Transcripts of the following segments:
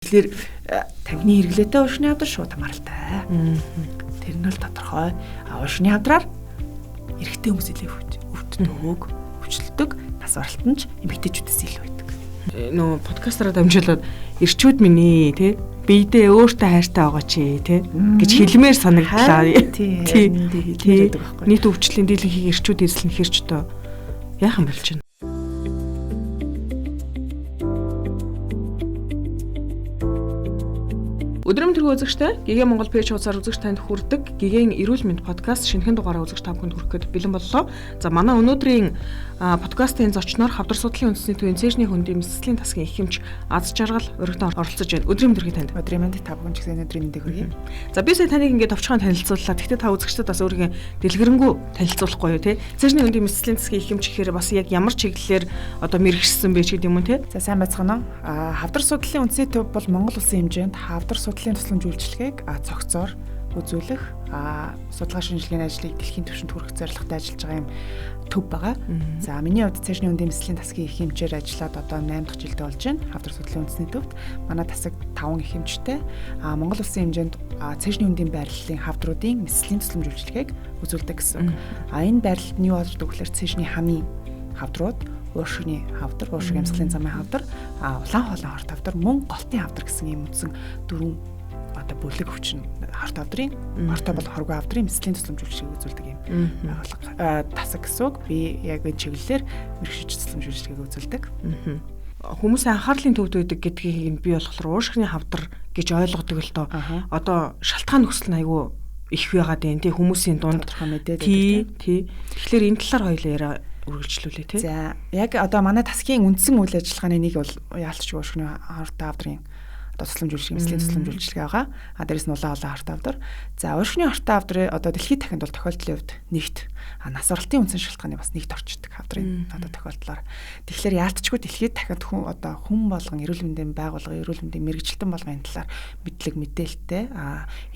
Тэгэхээр тамхины хэрэглээтэй уушны хавдар шууд хамааралтай. Тэр нь л тодорхой. Уушны хавдраар эрэгтэй хүмүүс илүү өвддөг, өвчлөлдөг, нас баралтан ч эмэгтэйчүүдээс илүү байдаг. Нөө подкастраа дамжуулаад ирчүүд минь тий биедээ өөртөө хайртай байгаа чи тий гэж хэлмээр санагдлаа. Тий. Нийт өвчлөлийн дийлэнхийг ирчүүд эзлэн хэрч тоо яахан болж байна. Өдрөм төрхөө үзэгчтэй Гигэ Монгол пэйж хуудасаар үзэгч танд хүрдэг Гигийн эрүүл мэнд подкаст шинэхэн дугаараа үзэгч та бүхэнд хүрэхэд бэлэн боллоо. За манай өнөөдрийн подкастын зочноор хавдар судлалын үндэсний төвийн цэежний хөндийн мэсгэлийн тасгийн их хэмж Аз жаргал өргөдөн оролцож байна. Өдрөм төрхий танд. Өдрөм мэнд та бүхэн ч гэсэн өнөөдрийн мэндийг хүргэе. За би сая таныг ингээд товчхон танилцууллаа. Гэхдээ та үзэгчдод бас өөрийн дэлгэрэнгүй танилцуулахгүй юу те. Цэежний хөндийн мэсгэлийн тасгийн их хэмж гэхээр бас яг ямар чиглэлээр одоо мэрэгчсэн бэ ч гэдэг юм уу те. За сайн байцгаана уу. Хавдар судлалын үндэсний төв бол Монгол улсын хэмжээнд хавдар судлалын тусламж үйлчилгээг цогцоор үзүүлэх судалгаа шинжилгээний ажлыг дэлхийн түвшинд хүргэх зорилготой ажиллаж байгаа юм төв байгаа. За миний хувьд цэежний хөндийн мэсгэлийн тасгийн их хэмжээр ажиллаад одоо 8 дахь жилдээ болж байна. Хавдар судлалын үндэсний төвд манай тасаг 5 их хэмжтэй. Монгол улсын хэмжээнд цэежний хөндийн байрлалын хавдруудын мэсгэлийн тусламж үйлчилгээг үзүүлдэг гэсэн. Энэ байрлалд нь юу болж байгаа гэхээр цэежний хамын хавдрууд, уушгины хавдар, уушгийн амьсгалын замын хавдар, улаан хоолой хорт хавдар, мөн голтын хавдар гэсэн ийм үндсэн дөрвөн одоо бүлэг өвчин хорт хавдрын, хортой бол хоргүй хавдрын мэсгэлийн тусламж үйлчилгээг үзүүлдэг юм байгууллага. Тасаг гэсэн үг. Би яг энэ чиглэлээр мэрэгчилж тусламж үйлчилгээг үзүүлдэг. Хүмүүсийн анхаарлын төвд байдаг гэдгийг би болохоор уушгины хавдар гэж ойлгодог л доо. Одоо шалтгаан нөхцөл нь айгүй их байгаад байна тий хүмүүсийн дунд тодорхой мэдээд байдаг тий. Тэгэхээр энэ талаар хоёулаа яриа үргэлжлүүлээ тий. За яг одоо манай тасгийн үндсэн үйл ажиллагааны нэг бол яалтч уушгины хортой хавдрын тусламж үйлчилгээ, мэсгэлийн тусламж үйлчилгээ байгаа. Дээрээс нь улаан хоолой хортой хавдар. За уушгины хортой хавдрын одоо дэлхийд дахинд бол тохиолдлын хувьд нэгт нас баралтын үндсэн шалтгааны бас нэгт орчдөг хавдрын одоо тохиолдлоор. Тэгэхээр яалтчгүй дэлхийд дахинд хүн болгон эрүүл мэндийн байгууллага, эрүүл мэндийн мэрэгчлэлтэн болгон энэ талаар мэдлэг мэдээлэлтэй.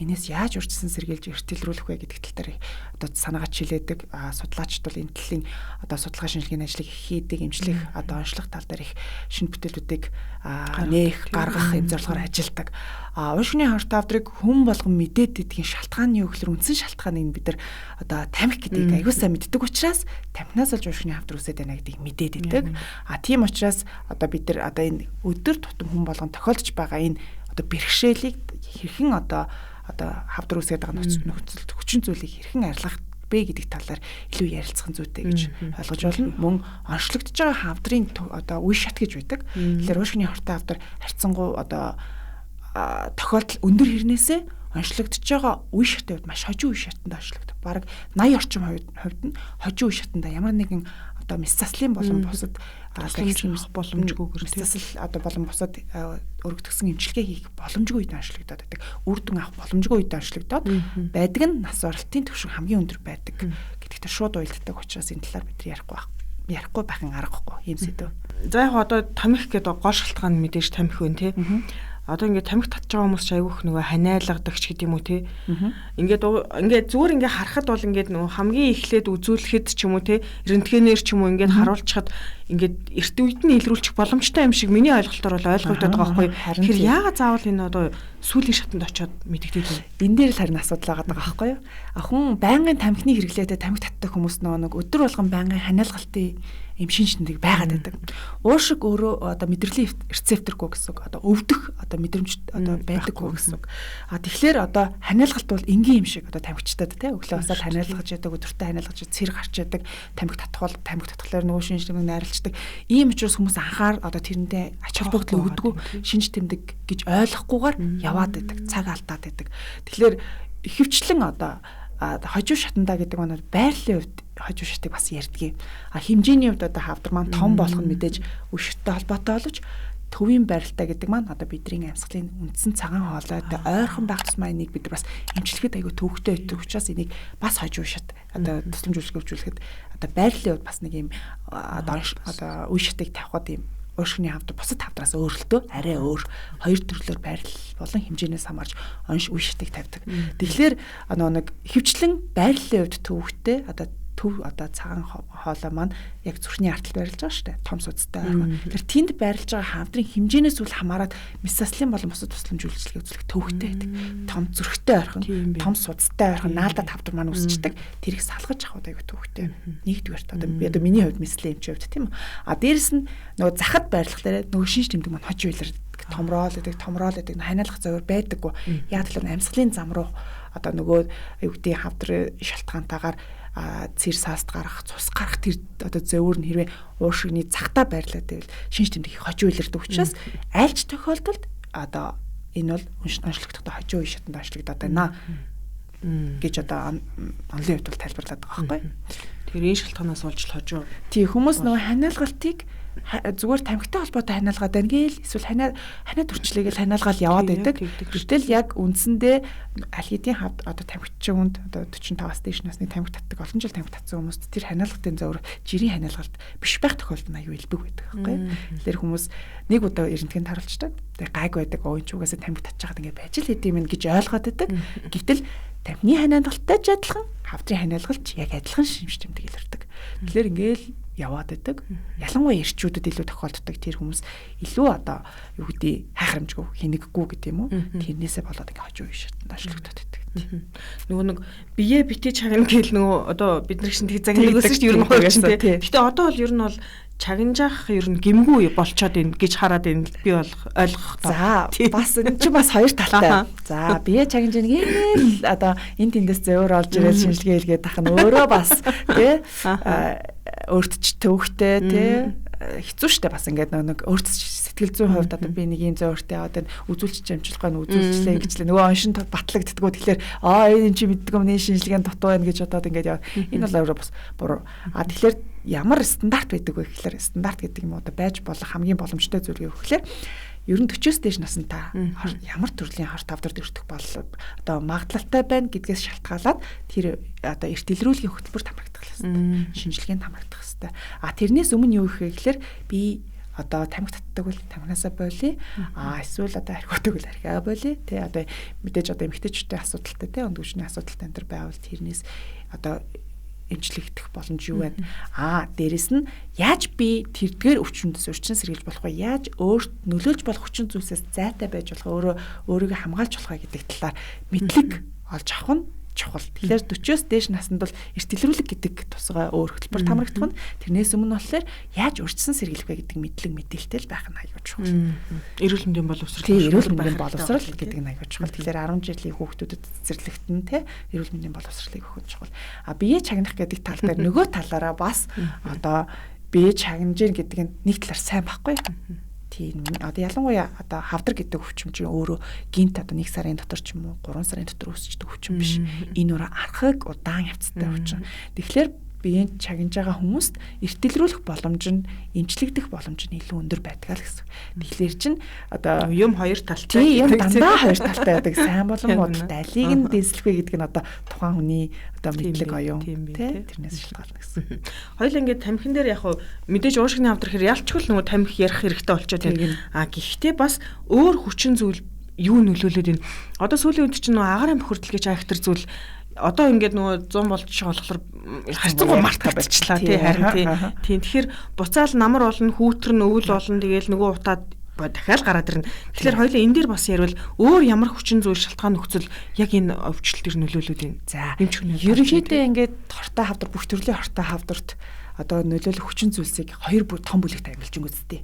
Энэс яаж урьдчилан сэргийлж эртэлрүүлэх вэ гэдэг тал дээр одоо санаагаа чилээдэг. Судлаачд бол энэ талын одоо судалгаа шинжилгээний ажлыг хийдэг, эмчлэх одоо онцлог тал дээр их шинэ бүтээлүүдийг нээх, гаргах юм зорилгоор ажилдаг. Уушгины хортой хавдрыг хүн болгон мэдээд идэх шалтгаан нь юу гэхээр үндсэн шалтгаан нь бид нар одоо тамхи гэдэг аягүй сайн мэддэг учраас тамхинаас олж уушгины хавдар үсээд байна гэдгийг мэдээд идэг. Тийм учраас одоо бид нар одоо энэ өдөр тутам хүн болгон тохиолдож байгаа энэ одоо бэрхшээлийг хэрхэн одоо хавдар үсгээд байгаа нөхцөлд хүчин зүйлийг хэрхэн арилгах бэ гэдэг талаар илүү ярилцах зүйтэй гэж ойлгож байна. Мөн онцлогдож байгаа хавдрын одоо үе шат гэж байдаг. Тэгэхээр уушгины хортой хавдар харьцангуй одоо тохиолдол өндөр хэрнээсээ онцлогдож байгаа үе шатын хувьд маш хожим үе шатанд онцлогддог. Бараг 80 орчим хувьд нь хожим үе шатанда ямар нэгэн одоо мэс заслын болон бусад боломжгүйгээр засал одоо болон бусад өргөдгсөн эмчилгээ хийх боломжгүй үед онцлогдоод байдаг. Үр дүн авах боломжгүй үед онцлогдоод байдаг нь нас баралтын түвшин хамгийн өндөр байдаг. Гэдэгт шууд уялддаг учраас энэ талаар бид ярихгүй байхын аргагүй юм сэдв. За яг одоо тамхи гэдэг гол шалтгаан мэдээж тамхи вэ тий. Одоо ингээд тамхи татж байгаа хүмүүс ч айгүйх нөгөө ханиалгадаг ч гэдэм үү те. Ингээд зүгээр ингээд харахад бол ингээд нөгөө хамгийн эхлээд үзүүлэхэд ч юм уу те рентгенээр ч юм уу ингээд харуулчихад ингээд эрт үед нь илрүүлчих боломжтой юм шиг миний ойлголтоор бол ойлгогдоод байгаа байхгүй. Тэгэхээр яагаад заавал энэ одоо сүүлийн шатанд очиод мэдэгдээд байна? Энэ дээр л харин асуудал байгаа байхгүй юу? Хүн байнгын тамхины хэрэглээтэй тамхи татдаг хүмүүс нэг өдөр болгон байнгын ханиалгалтын юм шинжтэлийг байгаад байдаг. Уушиг өөрөө одоо мэдрэлийн рецепторгүй гэсэн үг. Одоо өвдөх одоо мэдрэмж одоо байдаггүй гэсэн үг. Тэгэхээр одоо ханиалгалт бол энгийн юм шиг одоо тамхичтад тий өглөө басаад ханиалгаж яадаг, өдөртөө ханиалгаж цэр гарч яадаг, тамхи татхлаар нөгөө шинжлэгийг найралцдаг. Ийм учраас хүмүүс анхаар одоо тэрэндээ ач холбогдол өгдөггүй шинж тэмдэг гэж ойлгохгүйгээр яваад байдаг, цаг алдаад байдаг. Тэгэхээр ихэвчлэн одоо хожим шатандаа гэдэг нь байрлалын хувьд хожим шатыг бас ярьдгийг. Хэмжээний хувьд одоо хавдар маань том болох нь мэдээж үе шаттай холбоотой боловч төвийн байралтай гэдэг маань одоо бидний амьсгалын үндсэн цагаан хоолойтой ойрхон байх тусмаа энийг бид нар бас эмчлэхэд аягүй төвөгтэй байдаг учраас энийг бас хожим шат одоо тусламж үйлчилгээг одоо байрлалын хувьд бас нэг юм одоо үе шатыг тавихад юм уушгины хавдар бусад хавдраас өөрлөлтөө арай өөр хоёр төрлөөр байрлал болон хэмжээнээс хамаарч үе шатыг тавьдаг. Тэгэхээр нэг хөвчлэн байрлалын хувьд төвөгтэй одоо төв одоо цагаан хоолой маань яг зүрхний арталт байрлаж байгаа шүү дээ. Том судастай ойрхон. Тэр тэнд байрлаж байгаа хавдрын хэмжээнээс үл хамааран месослин болон бусад тусламж үйлчилгээ үзүүлэх төвхтэй байдаг. Том зүрхтэй ойрхон, том судастай ойрхон наалдад хавдар маань үсчдэг. Тэрийг салгаж авах удаа айгүй төвхтэй. Нэгдүгээрт одоо миний хувьд меслин эмч хувьд тийм үү. А дээрэс нь нөгөө захад байрлахлаараа нөгөө шинж тэмдэг маань хожим үйлэр томроол гэдэг ханиалгах зовёр байдаггүй. Яг л амьсгалын зам руу одоо нөгөө аюулгүй хавдрын шалтгаантайгаар цэр сааст гарах, цус гарах тэр одоо зовёр нь хэрвээ уушигны цагтаа байрлаад байвал шинж тэмдэг хожим үйлэрдэг учраас альч тохиолдолд одоо энэ бол онцлогдохдоо хожим үе шатанд онцлогдоод байна гэж одоо онлын хувьд бол тайлбарлаад байгаа байхгүй. Тэр энэ шалтгаанаас болж л хожим. Тий хүмүүс нөгөө ханиалгалтыг зүгээр тамхитай холбоотой ханиалгаад байна гээл эсвэл ханаа төрчлөгийг л ханиалгаал яваад байдаг. Гэтэл яг үндсэндээ аль хэдийн хавд одоо тамхичин хүнд одоо 45-аас дээш насны тамхи татдаг олон жил тамхи татсан хүмүүст тэр ханиалгалтын зовөр жирийн ханиалгалт биш байх тохиолдол нь аюу илбэг байдаг байхгүй. Тэгэхээр хүмүүс нэг удаа эрентгийн таруулцдаг. Тэгээ гайг байдаг өөч угаасаа тамхи татчихад ингээд байж л хэдэм юм гэж ойлгоод байдаг. Гэвтэл тамхины ханиалгалттай ч адилхан хавдрын ханиалгалт яг адилхан шинж тэмдэг илэрдэг. Тэгэхээр ингээл яваад байдаг. Ялангуяа эрчүүдэд илүү тохиолддог тэр хүмүүс илүү одоо юу гэдэг хайхрамжгүй хинэггүй гэдэг юм уу? Тэрнээсээ болоод ингээ хожуу шатанд ашлагдаад байдаг. Нөгөө нэг бие битээ чагна гэл нөгөө одоо бид нар чинь тэг загнагаас ч ер нь хуурчин тий. Гэтэ одоо бол ер нь бол чагнажах ер нь гэмгүй болчоод ийн гэж хараад ийн би бол ойлгох таа. За бас энэ чи бас хоёр талтай. За бие чагнаж ийн одоо энэ тэндээс зөөр олж ирээд шинжилгээ хийгээд тах нь өөрөө бас тий өөрт ч төвхтэй тий хэцүү шттэ бас ингээд нэг өөрт сэтгэл зүйн хувьд одоо би нэг юм зөөртэй одоо үзүүлчих амжилтгаа нь үзүүлчлээ гэжлээ нөгөө оншин батлагддггүй тэгэхээр энэ чи мэддэг юм энэ шинжилгээнд дутуу байна гэж бодоод ингээд яа энэ бол өөрөө бас буруу тэгэхээр ямар стандарт байдаг вэ гэхээр стандарт гэдэг юм одоо байж болох хамгийн боломжтой зүйл гэхээр ер нь 40-с дээш насантай ямар төрлийн харт тавдарт өртөх болов одоо магадлалтай байна гэдгээс шалтгаалаад тэр одоо эрт илрүүлгийн хөтөлбөрт хамрагдах хэрэгтэй. Шинжилгээнд хамрагдах хэрэгтэй. Тэрнээс өмнө юу их гэхээр би одоо тамхи татдаг бол тамхинасаа болиё. Эсвэл одоо архиудаг бол архиа болиё. Тэ одоо мэдээж одоо эмэгтэйчүүдийн асуудалтай тэ өндөвчний асуудалтай энэ төр байвал тэрнээс одоо эмчлэгдэх боломж юу байна? Дээрэс нь яаж би тэрдгээр өвчнөөс урьдчилан сэргийлж болох вэ? Яаж өөрт нөлөөлж болох хүчин зүйлсээс зайтай байж болох өөрийгөө хамгаалж болох вэ гэдэг талаар мэдлэг олж авах нь чухал. Тэгэхээр 40-с дээш наснд бол эрт илрүүлэг гэдэг тусгай өөр хөтөлбөр хамрагдах нь тэрнээс өмнө болохоор яаж урьдчилан сэргийлэх вэ гэдэг мэдлэг мэдээлэлтэй л байх нь аюул чухал. Эрүүл мэндийн боловсрол. Эрүүл мэндийн боловсрол гэдэг нь аюул чухал. Тэгэхээр 10 жилийн хүүхдүүдэд цэцэрлэгтэн те эрүүл мэндийн боловсролыг өгөх нь чухал. Бие чагнах гэдэг тал дээр нөгөө талаараа бас одоо бие чагнаж гэдэг нь нэг талаар сайн байхгүй. Тийм одоо ялангуяа одоо хавдар гэдэг өвчин чинь өөрөө гинт одоо 1 сарын дотор ч юм уу 3 сарын дотор үүсчдэг өвчин биш. Энэ өөрөө архаг удаан явцтай өвчин. Тэгэхээр биеийн чагнаж байгаа хүмүүст эрт илрүүлэх боломж нь эмчлэгдэх боломж нь илүү өндөр байдаг л гэсэн. Тэгэхээр чин одоо юм хоёр талтай. Тийм дандаа хоёр талтай байдаг. Сайн болон муудалтай алийг нь дэслэх вэ гэдэг нь одоо тухайн хүний одоо мэдлэг оюун тийм тэрнээс шалтгаална гэсэн. Хоёул ингээд тамхин дээр яг хуу мэдээж уушигны хавдар хэрэг ялчгүй нөгөө тамхи ярих хэрэгтэй болчиход байна. Гэхдээ бас өөр хүчин зүйл юу нөлөөлөд байна. Одоо сүүлийн үед чинь нөгөө агарын бохирдол гэж айхтар зүйл одоо ингээд нөгөө 100 болж болохоор харьцангуй март болчихлаа тий харин тий. Тэгэхээр буцаал намар болно, хүүтэр нь өвөл болно. Тэгээл нөгөө утаад дахиад гараад ирнэ. Тэгэхээр хоёлаа энэ дээр бас ярил өөр ямар хүчин зүйл шалтгаан нөхцөл яг энэ өвчлөлт төр нөлөөлөд байна. За ерөнхийдөө ингээд хортой хавдар бүх төрлийн хортой хавдарт одоо нөлөөлөх хүчин зүйлсийг хоёр том бүлэгт ангилж үзтээ.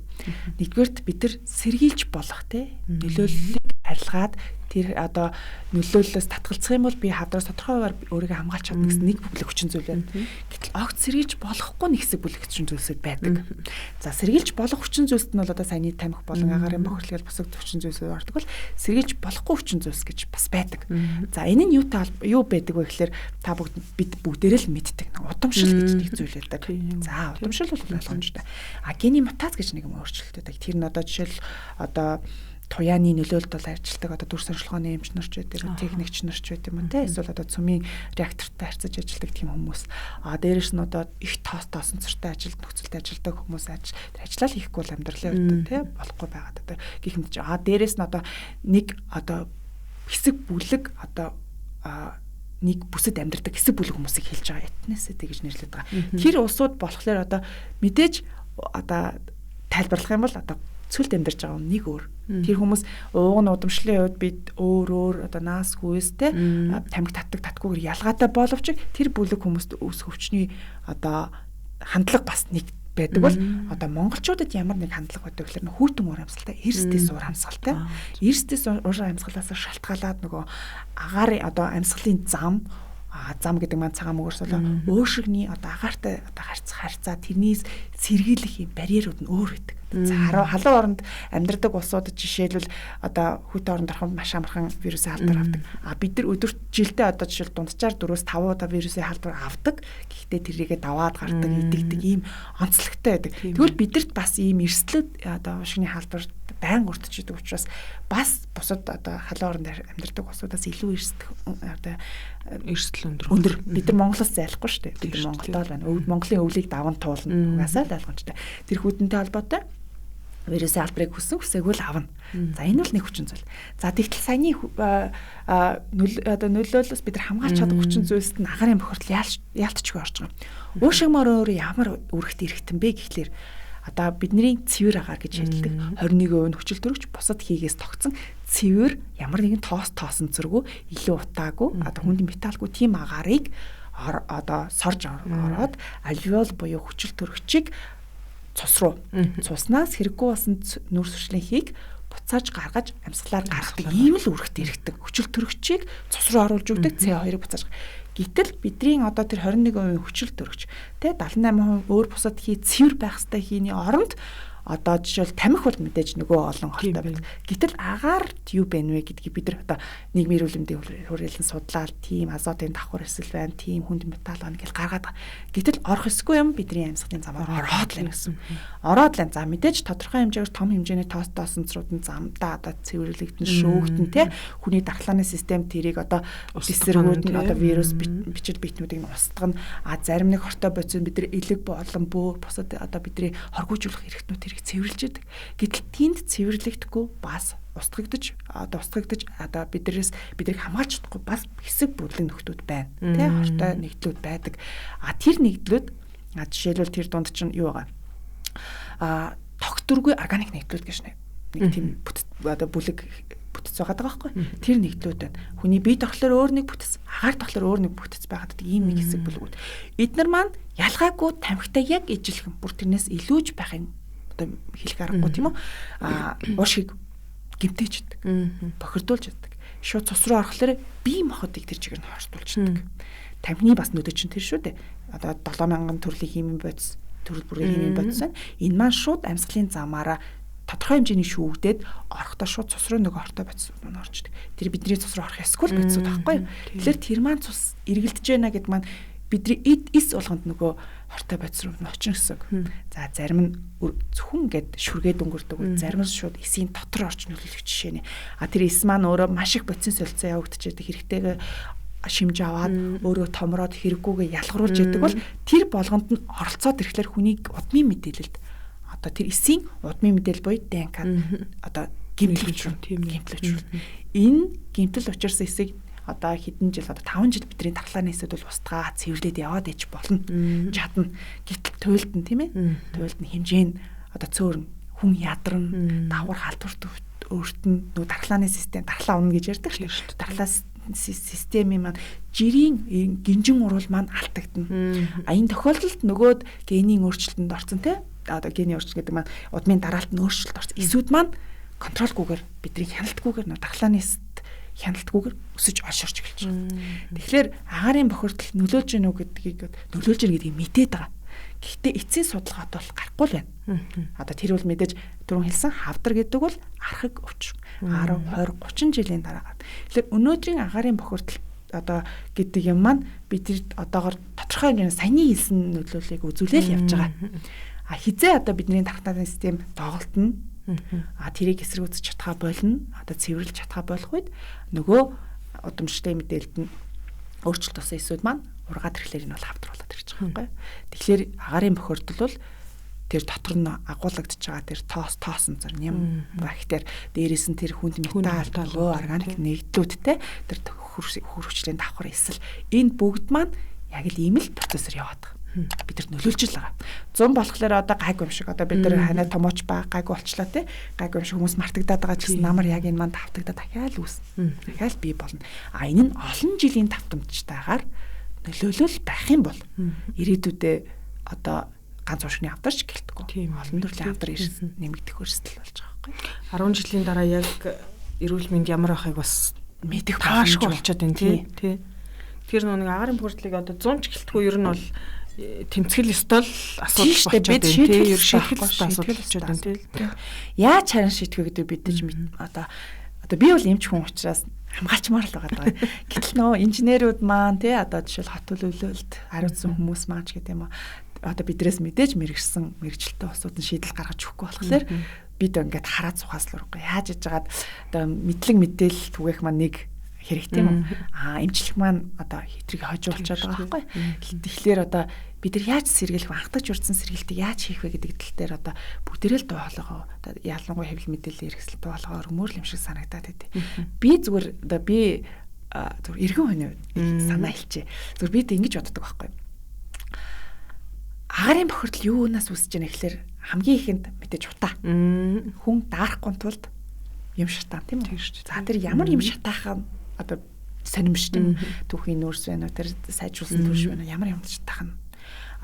Нэгдүгээрт бид нар сэргийлж болох тий нөлөөллийг арилгаад тэр одоо нөлөөллөөс татгалзах юм бол би хавдраас тодорхой хуваар өөрийгөө хамгаалж чадна гэсэн нэг бүлэг хүчин зүйл байна. Гэтэл огт сэргийлж болохгүй нэг хэсэг бүлэг хүчин зүйлсүүд байдаг. За сэргийлж болох хүчин зүйлсд нь бол одоо саяны тамхи болон агарын бохирдол бусад хүчин зүйлсүүд ордог бол сэргийлж болохгүй хүчин зүйлс гэж бас байдаг. За энэ нь юу байдаг вэ гэхээр та бид бүгдээрээ л мэддэг. Удамшил гэж нэг зүйл байдаг. За удамшил бол ойлгомжтой. Гений мутац гэж нэг юм өөрчлөлт байдаг. Тэр нь одоо жишээл одоо туяаны нөлөөлөлд бол ажилладаг одоо дүр сонирхлооны эмч нарч байдаг, техникч нарч байдаг юм те. Эсвэл одоо цөмийн реактортай харьцаж ажилладаг тийм хүмүүс. Дээрээс нь одоо их тоосон цартай нөхцөлтэй ажилладаг хүмүүс ажиллаа хийхгүй бол амьдралын үед те болохгүй байгаад одоо гэх мэт чи. Дээрээс нь одоо нэг одоо хэсэг бүлэг одоо нэг бүсэд амьдардаг хэсэг бүлэг хүмүүсийг хэлж байгаа этнисити гэж нэрлэдэг байгаа. Тэр улсууд болохоор одоо мэдээж одоо тайлбарлах юм бол одоо цөлд амьдарч байгаа нэг өөр. Тэр хүмүүс ууган удамшлын үед бид өөр одоо наас хүйстэй тамхи татгүйгээр ялгаатай боловч тэр бүлэг хүмүүст өс хөвчний одоо хандлага бас нэг байдаг бол одоо монголчуудад ямар нэг хандлага байдаг гэхээр хүүтэн уур амьсгалтай, эрсдээс уур амьсгалтай. Эрсдээс уур амьсгалаас шалтгаалаад нөгөө агаар одоо амьсгалын зам гэдэг маань цагаан мөгөрс бол өшигний одоо агаартай одоо харьцаа тэрнээс сэргийлэх юм барьерууд нь өөр байдаг. За халуун оронд амьдардаг улсуудад жишээлбэл одоо хүүтэн оронд орхон маш амархан вирусын халдвар авдаг. Бид нар өдөрт жилдээ одоо жишээл дунджаар 4-5 удаа вирусын халдвар авдаг. Гэхдээ тэрийгэ даваад гардаг, идэгдэг ийм онцлогтой байдаг. Тэгвэл бидэрт бас ийм эрсдлүүд одоо уушгины халдвар байнга өртөж идэг учраас бас бусад одоо халуун оронд амьдардаг улсуудаас илүү эрсдэл өндөр. Бид нар Монголоос зайлахгүй шүү дээ. Бид нар Монголдоо л байна. Монголын өвлийг даван туулна. Угаасаа л ойлгомжтой. Тэр хүйтэнтэй холбоотой вирусын албарыг хүсээгүй л авна. За энэ бол нэг хүчин зүйл. За тэгтэл саяны нөлөөлөлөөс бид нар хамгаалж чадах хүчин зүйлсд нь агаарын бохирдол яалтчгүй орж байгаа. Уушигмаар өөр ямар үргэлт эрэхтэн бэ гэхлээр одоо бидний цэвэр агаар гэж хэлдэг 21% хүчил төрөгч бусад хийгээс тогтсон цэвэр ямар нэгэн тоосон зэрэгүү илүү утаагүй одоо хүнд металлгүй тийм агаарыг одоо сорж ороод альвеол буюу хүчил төрөгчийг цус руу цуснаас хэрэггүй болсон нүр сүрчлэнхийг буцааж гаргаж амьсгалаар гаргадаг ийм л үргэлт эргэдэг хүчил төрөгчийг цус руу оруулж өгдөг CO2-ыг буцааж. Гэтэл бидний одоо тэр 21% хүчил төрөгч тэ 78% өөр бусад хий цэвэр байх хэвээр хийний оронд одоо жишээл тамхи бол мэдээж нөгөө олон хортой байдаг. Гэтэл агаарт юу бэ нэ гэдгийг бид нар одоо нийгмийн эрүүлэмдийн хүрээлэн судлаад тийм азотын давхар эсэл байна, тийм хүнд металл байна гэж гаргаад. Гэтэл орох эсгүй юм бидний амьсгалын замаар ороод л байна гэсэн. Ороод л. За мэдээж тодорхой хэмжээгээр том хэмжээний тоосонцрууд нь замдаа одоо цэвэрлэгдэн шөөгдөн тэ хүний дархлааны систем тэрийг одоо эсэргүүд нь одоо вирус бичил битнүүдийг нь устгана. Зарим нэг хортой бодис бид нар элэг болон бөөр бусад одоо бидний хоргоожуулах хэрэгтнүүд тэрийг цэвэрлж яадаг. Гэтэл тэнд цэвэрлэгдэхгүй бас устгагдаж одоо биднийг хамгаалж чадахгүй бас хэсэг бүрлийн нөхдүүд байна. Тэ хортой нэгдлүүд байдаг. Тэр нэгдлүүд жишээлбэл тэр дунд чинь юу байгаа? Тогтворгүй органик нэгдлүүд гэж нэг тийм одоо бүлэг бүтэц байгаа байхгүй. Тэр нэгдлүүд байна. Хүний бие тохлоор өөр нэг бүтэц, агаар тохлоор өөр нэг бүтэц байгаад ийм нэг хэсэг бүлгүүд. Эднэр маань ялгаагүй тамхитай яг ижилхэн бүр тэрнээс илүүж байхын одоо хэлэх аргагүй тийм үү? Уушиг гимтээчдэг. Бохирдуулж яддаг. Шууд цус руу орохлоор бие махбодыг тэр чигээр нь хорсдуулчихдаг. Тамхины бас нүдэ чинь тэр шүү дээ. Одоо 7000 төрлийн химийн бодис, төрөл бүрийн химийн бодис байна. Энэ маань шууд амьсгалын замаараа тодорхой хэмжээний шүүгдээд орохдоо шууд цус руу нөгөө хортой бодис нь орчдөг. Тэр бидний цус руу орох эсгүй бодисуд байхгүй юу? Тэгэхээр тэр маань цус эргэлдэж байна гэд маань бидний эс болгонд нөгөө хортой бодис руу очно гэсэн. За зарим нь зөвхөн ингээд шүргээд өнгөрдөг. Зарим нь шууд эсийн дотор орч нөлөөлөх жишээ нэ. Тэр эс маань өөрөө маш их бодисын солилцоо явагдчихэдэг хэрэгтэйгээ шимж аваад өөрөө томроод хэрэггүйгээ ялгаруулж яадаг бол тэр болгонд нь оролцоод ирэхлээр хүнийг удмын мэдээлэлд одоо тэр эсийн удмын мэдээлэл буюу ДНК одоо гэмтлэгч. Энэ гэмтэл учирсан эсийг одоо хэдэн жил одоо 5 жил бидний дархлааны эсүүд бол устгаа цэвэрлээд яваад иж болно. Чадна. Гэтэл туйлд нь тийм ээ. Туйлд нь хэмжээ нь одоо цөөрн хүн ядарна, давхар халдварт өөртөө нөгөө дархлааны систем дархлаа унна гэж ярьдаг шүү дээ. Дархлаа системийн маань жирийн гинжин урвал маань алдагдана. Энэ тохиолдолд нөгөөд генийн өөрчлөлтөнд орсон тийм одоо гений өөрчлөлт гэдэг маань удмын дараалт нь өөрчлөлт орсон. Эсүүд маань контролгүйгээр бидний хяналтгүйгээр дархлааны хяналтгүйгээр өсөж олшорч эхэлж байгаа. Тэгэхээр агаарын бохирдол нөлөөлж гэнэ үү гэдгийг мэдээд байгаа. Гэхдээ эцсийн судалгаат бол гарахгүй л байна. Одоо тэр бол мэдээж түрүүн хэлсэн хавдар гэдэг бол архаг өвч 10, 20, 30 жилийн дараа. Тэгэхээр өнөөдрийн агаарын бохирдол одоо гэдэг юм маань бид одоогоор тодорхой хэмжээний саяны хэлсэн нөлөөллийг үзүүлэл явж байгаа. Хизээ одоо бидний дархлааны систем доголдно. Тэрийг эсэргүүцэж чадхаа болно. Одоо цэвэрлж чадхаа болох үед нөгөө удамштай мэдээлэлд нь өөрчлөлт тусан эсүүд маань ургаад ирэхлээр энэ бол хавдруулаад ирж байгаа байхгүй. Тэгэхээр агаарын бохирдол бол тэр дотор нь агуулгадж байгаа тэр тоосон зар юм бактери дээрээс нь тэр хүнд металл органик нэгдлүүдтэй тэр хөрвчлийн давхар эсвэл энэ бүгд маань яг л ийм л процессор яваад байгаа. Бид нар нөлөөлж л байгаа. 100 болохоор одоо гайгүй юм шиг одоо бид нар ханаа томооч ба гайгүй болчлоо тий. Гайгүй юм шиг хүмүүс мартагдаад байгаа ч гэсэн намар яг энэ маань давтагдаад дахиад үүснэ. Дахиад бий болно. А энэ нь олон жилийн давтамжтайгаар нөлөөлөл байх юм бол ирээдүйдээ одоо ганц уушгины авдарч гэлтгүү. Тийм олон төрлийн авдар нэмэгдэх өрсөлдөл болж байгаа байхгүй. 10 жилийн дараа яг эрүүл мэнд ямар байхыг бас мэдэх таашгүй болчиход байна тий. Тэр нэг агарын бүрдлийг одоо 100 ч гэлтгүү ер нь бол тэмцэл ёстой л асуудал болчиход байна тий. Ер шийдэх асуудал болчиход байна тий. Яаж харин шийдэх вэ гэдэг бид одоо би бол эмч хүн учраас хамгаалчмаар л байгаа. Гэтэл нөө инженерүүд маань тий одоо жишээл хот төлөвлөлт хариуцсан хүмүүс маань ч гэдэг юм одоо бидрээс мэдээж мэрэгсэн мэрэгчлээ усуудын шийдэл гаргаж өгөхгүй болохоор бид ингээд хараад сухаас л урахгүй яаж иж жагаад одоо мэдлэг мэдээлэл түгээх маань нэг хэрэгтэй юм. Эмчлэг маань одоо хэтрийг хожуулчаад байгаа байхгүй. Тэгэхээр одоо бид нар яаж сэргийлэх вэ? Анхдагч урдсан сэргийлтийг яаж хийх вэ гэдэг тал дээр одоо бүгдээрээ л дуулгаа. Одоо ялангуяа хэвлэл мэдээлэл хэрэгсэл дуулгаа өрмөөр юм шиг санагдаад байдیں۔ Би зүгээр одоо би зүгээр эргэн хүний санаа хэлчихэ. Зүгээр бид ингэж боддог байхгүй. Агарын бохирдол юунаас үүсэж байгаа гэхээр хамгийн ихэнд мэдээж утаа. Хүн даарахгүй тулд юм шатаа тийм үү? За тэр ямар юм шатаахаа одоо сонирм шүү дээ. Түүхийн нүүрс байна уу тэр сайжруулсан төрш байна уу ямар юм шатаах нь